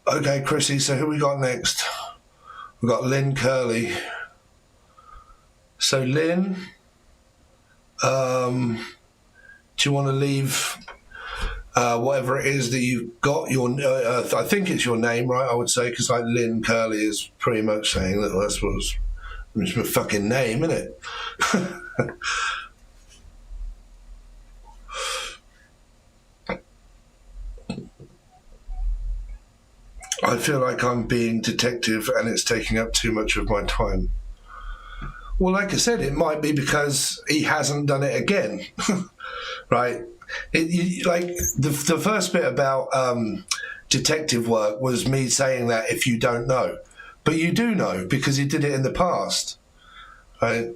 Okay, Chrissy, so who we got next? We've got Lynn Curley. So, Lynn, do you want to leave whatever it is that you've got? I think it's your name, right? I would say, because like Lynn Curley is pretty much saying that that's what's my fucking name, isn't it? I feel like I'm being detective and it's taking up too much of my time. Well, like I said, it might be because he hasn't done it again, right? Like the first bit about detective work was me saying that if you don't know, but you do know because he did it in the past, right?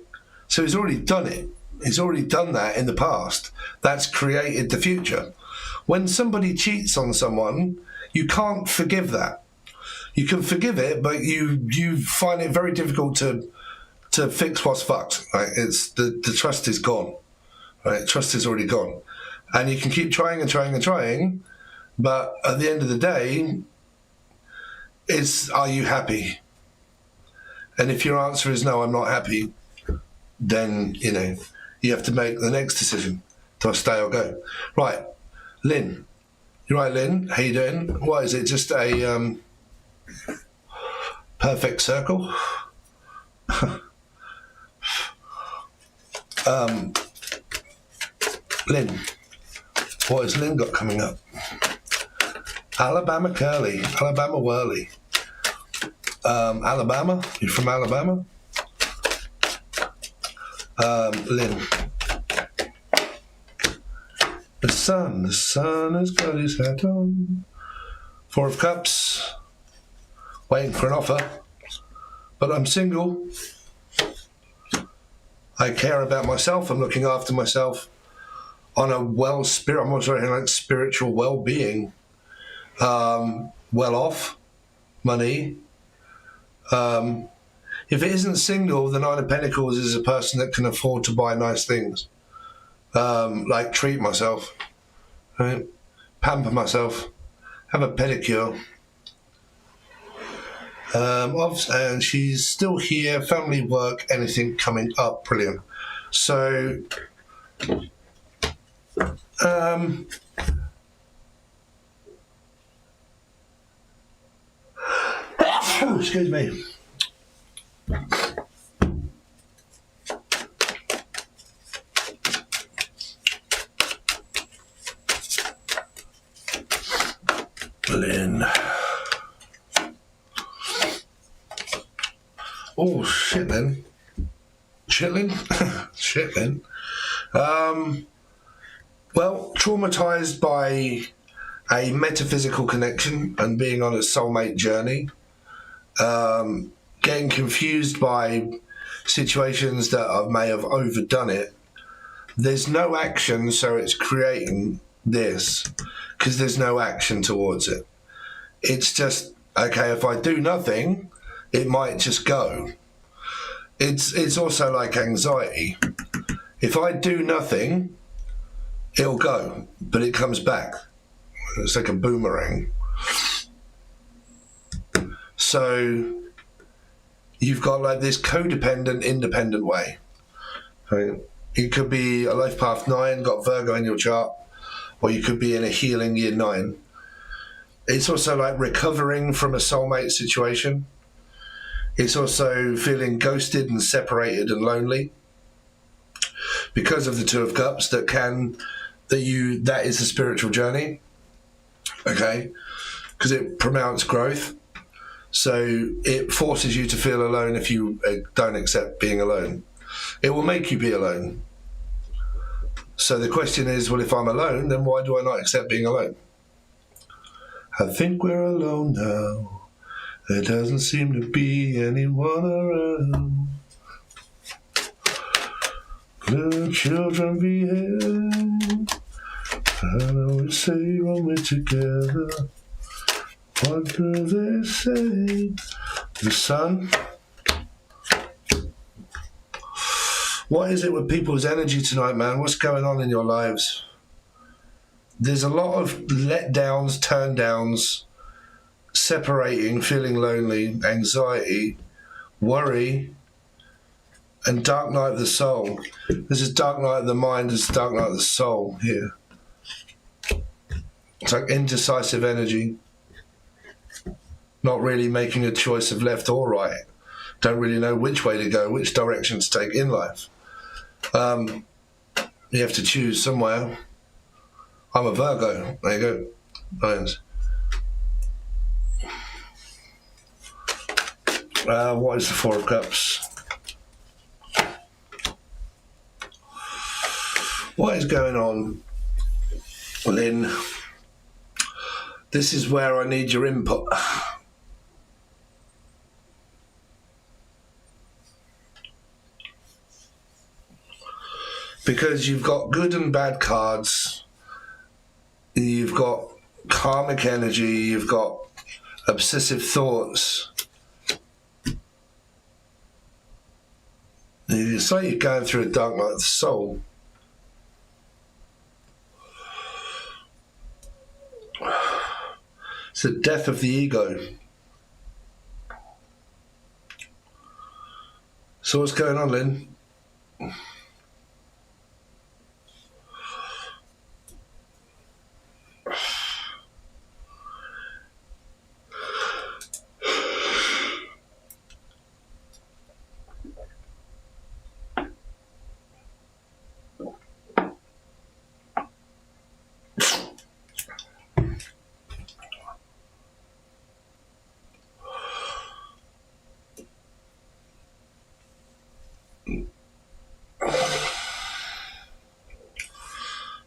So he's already done it. He's already done that in the past. That's created the future. When somebody cheats on someone, you can't forgive that. You can forgive it, but you find it very difficult to fix what's fucked. Right? It's the trust is gone. Right? Trust is already gone, and you can keep trying and trying and trying, but at the end of the day, it's are you happy? And if your answer is no, I'm not happy, then you have to make the next decision: do I stay or go? Right, Lynn. You're right, Lynn. How you doing? What is it? Just a perfect circle? Lynn, what has Lynn got coming up? Alabama Curly, Alabama Whirly. Alabama? You from Alabama? Lynn. The sun has got his hat on. Four of Cups. Waiting for an offer. But I'm single. I care about myself. I'm looking after myself on a I'm also like spiritual well-being. Well off. Money. If it isn't single, the Nine of Pentacles is a person that can afford to buy nice things. Like treat myself, right? Pamper myself, have a pedicure. And she's still here, family, work, anything coming up, brilliant. So, excuse me. Lynn. Oh, shit then. Chitlin? Shit then. Well, traumatized by a metaphysical connection and being on a soulmate journey. Getting confused by situations that I may have overdone it. There's no action, so it's creating this because there's no action towards it. It's just, okay, if I do nothing, it might just go. It's also like anxiety. If I do nothing, it'll go, but it comes back. It's like a boomerang. So you've got like this codependent, independent way. Right? You could be a life path 9, got Virgo in your chart, or you could be in a healing year 9. It's also like recovering from a soulmate situation. It's also feeling ghosted and separated and lonely because of the Two of Cups. That is a spiritual journey, okay? Because it promotes growth. So it forces you to feel alone if you don't accept being alone. It will make you be alone. So the question is, well, if I'm alone, then why do I not accept being alone? I think we're alone now. There doesn't seem to be anyone around. Little children behave. And we say when we're together. What do they say? The sun. What is it with people's energy tonight, man? What's going on in your lives? There's a lot of letdowns, turn downs, separating, feeling lonely, anxiety, worry, and dark night of the soul. This is dark night of the mind, this is dark night of the soul here. It's like indecisive energy. Not really making a choice of left or right. Don't really know which way to go, which direction to take in life. You have to choose somewhere. I'm a Virgo. There you go. Nice. What is the Four of Cups? What is going on, Lynn? This is where I need your input. Because you've got good and bad cards, you've got karmic energy, you've got obsessive thoughts. It's like you're going through a dark night of the soul. It's the death of the ego. So what's going on, Lynn?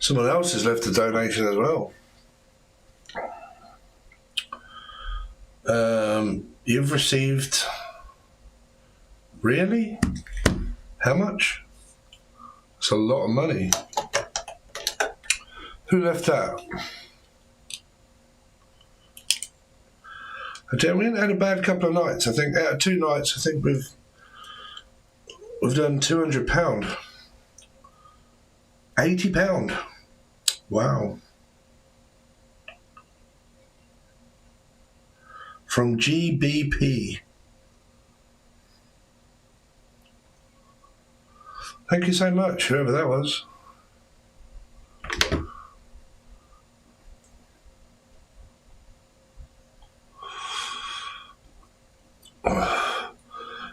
Someone else has left a donation as well. You've received... Really? How much? It's a lot of money. Who left that? We haven't had a bad couple of nights. I think out of 2 nights, I think we've done £200. £80. Wow. From GBP. Thank you so much, whoever that was.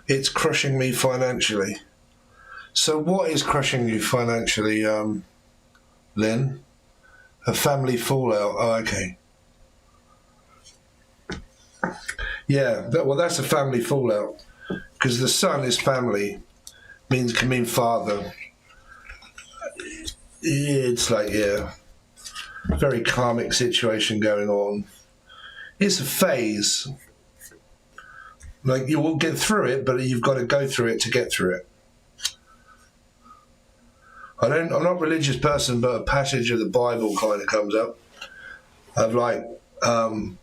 It's crushing me financially. So what is crushing you financially, Lynn? A family fallout. Oh, okay. Yeah, that's a family fallout. Because the sun is family. Can mean father. It's like, yeah, very karmic situation going on. It's a phase. Like, you will get through it, but you've got to go through it to get through it. I'm not a religious person, but a passage of the Bible kind of comes up. Of like, don't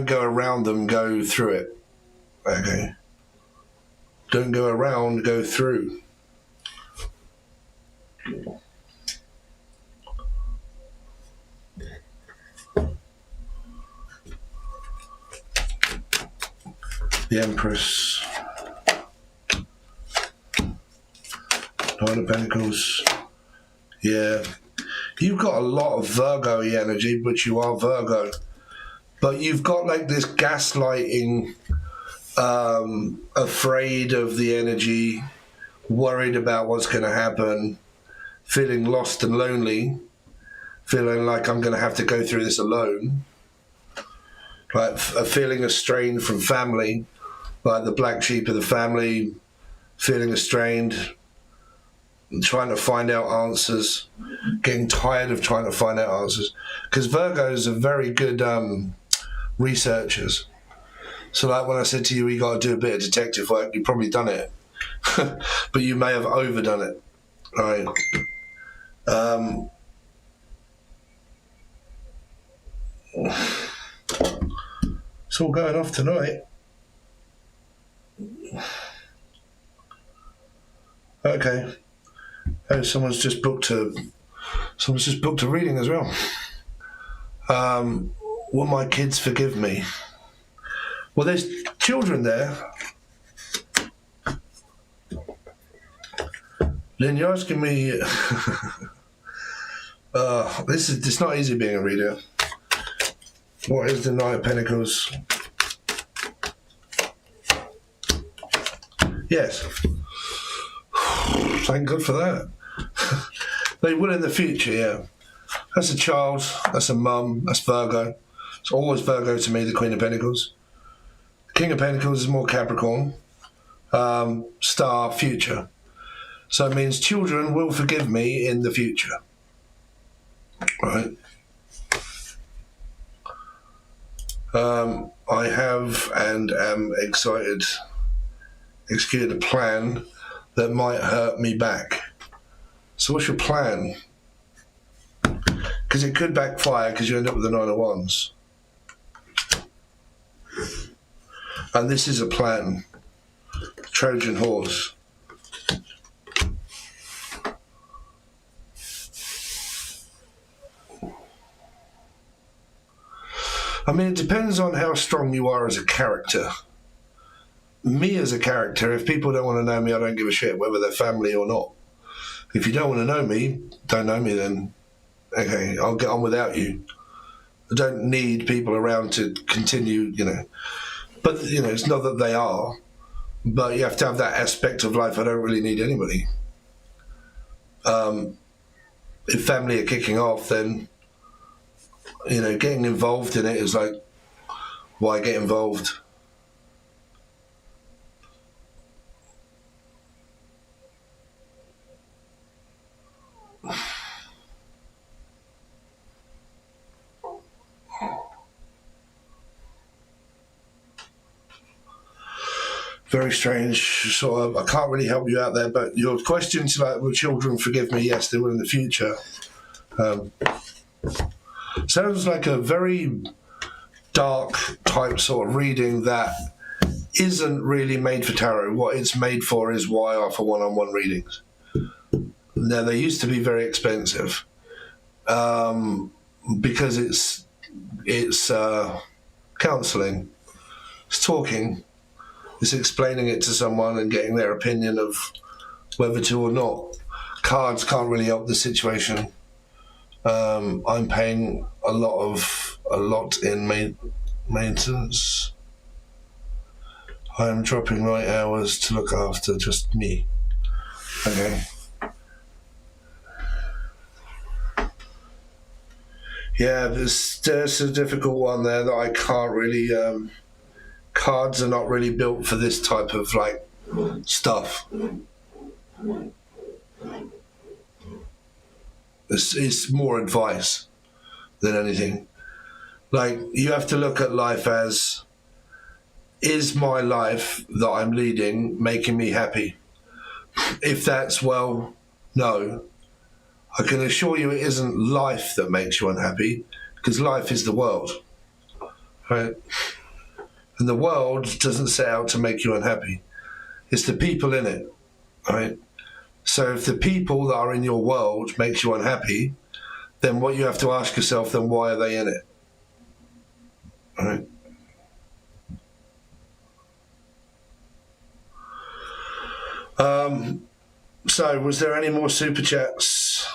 go around them, go through it. Okay. Don't go around, go through. The Empress. Nine of Pentacles. Yeah. You've got a lot of Virgo-y energy, but you are Virgo. But you've got like this gaslighting, afraid of the energy, worried about what's going to happen, feeling lost and lonely, feeling like I'm going to have to go through this alone, like feeling estranged from family, like the black sheep of the family, feeling estranged, and trying to find out answers, getting tired of trying to find out answers. Because Virgos are very good researchers. So like when I said to you got to do a bit of detective work, you've probably done it. But you may have overdone it. Right. It's all going off tonight. Okay. Oh, someone's just booked a reading as well. Will my kids forgive me? Well, there's children there. Lynn, you're asking me. It's not easy being a reader. What is the Knight of Pentacles? Yes. Thank God for that. They will in the future, yeah. That's a child, that's a mum, that's Virgo. It's always Virgo to me, the Queen of Pentacles. The King of Pentacles is more Capricorn. Star, future. So it means children will forgive me in the future. Right. I have and am executed a plan that might hurt me back. So what's your plan? Because it could backfire because you end up with the Nine of Wands. And this is a plan. Trojan horse. I mean, it depends on how strong you are as a character. Me as a character, if people don't want to know me, I don't give a shit, whether they're family or not. If you don't want to know me, don't know me then. Okay, I'll get on without you. I don't need people around to continue, But, it's not that they are. But you have to have that aspect of life. I don't really need anybody. If family are kicking off, then, getting involved in it is like, why get involved? Very strange. So I can't really help you out there, but your questions like, will children forgive me? Yes, they will in the future. Sounds like a very dark type sort of reading that isn't really made for tarot. What it's made for is why I offer one-on-one readings. Now, they used to be very expensive because it's counselling, it's talking. It's explaining it to someone and getting their opinion of whether to or not. Cards can't really help the situation. I'm paying a lot in maintenance. I am dropping my hours to look after just me. Okay. Yeah, there's a difficult one there that I can't really... cards are not really built for this type of stuff. It's more advice than anything. You have to look at life as, is my life that I'm leading making me happy? If that's, well, no. I can assure you it isn't life that makes you unhappy, because life is the world, right? And the world doesn't set out to make you unhappy. It's the people in it, right? So if the people that are in your world makes you unhappy, then what you have to ask yourself, then why are they in it? Right? So was there any more super chats?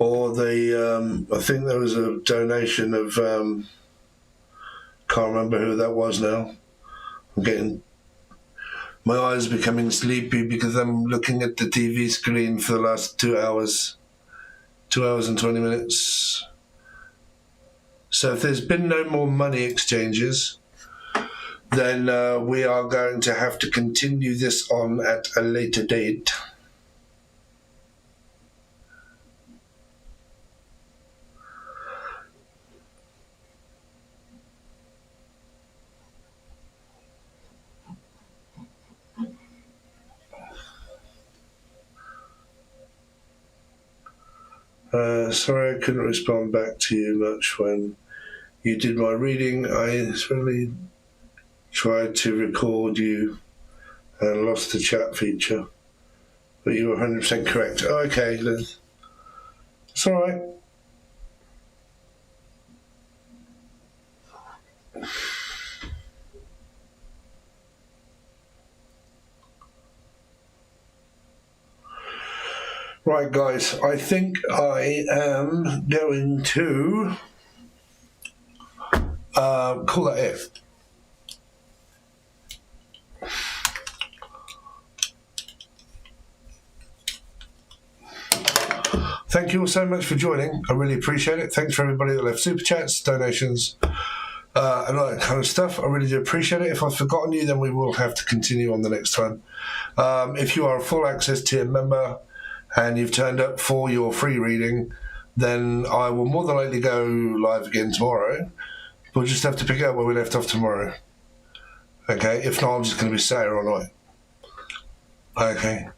Or I think there was a donation of, can't remember who that was now. My eyes are becoming sleepy because I'm looking at the TV screen for the last 2 hours. 2 hours and 20 minutes. So if there's been no more money exchanges, then we are going to have to continue this on at a later date. Sorry I couldn't respond back to you much when you did my reading. I really tried to record you and lost the chat feature. But you were 100% correct. Okay, Liz. It's all right. Right, guys, I think I am going to call that it. Thank you all so much for joining. I really appreciate it. Thanks for everybody that left super chats, donations, and all that kind of stuff. I really do appreciate it. If I've forgotten you, then we will have to continue on the next time. If you are a full access tier member and you've turned up for your free reading, then I will more than likely go live again tomorrow. We'll just have to pick up where we left off tomorrow. Okay, if not, I'm just going to be sat here all night. Okay.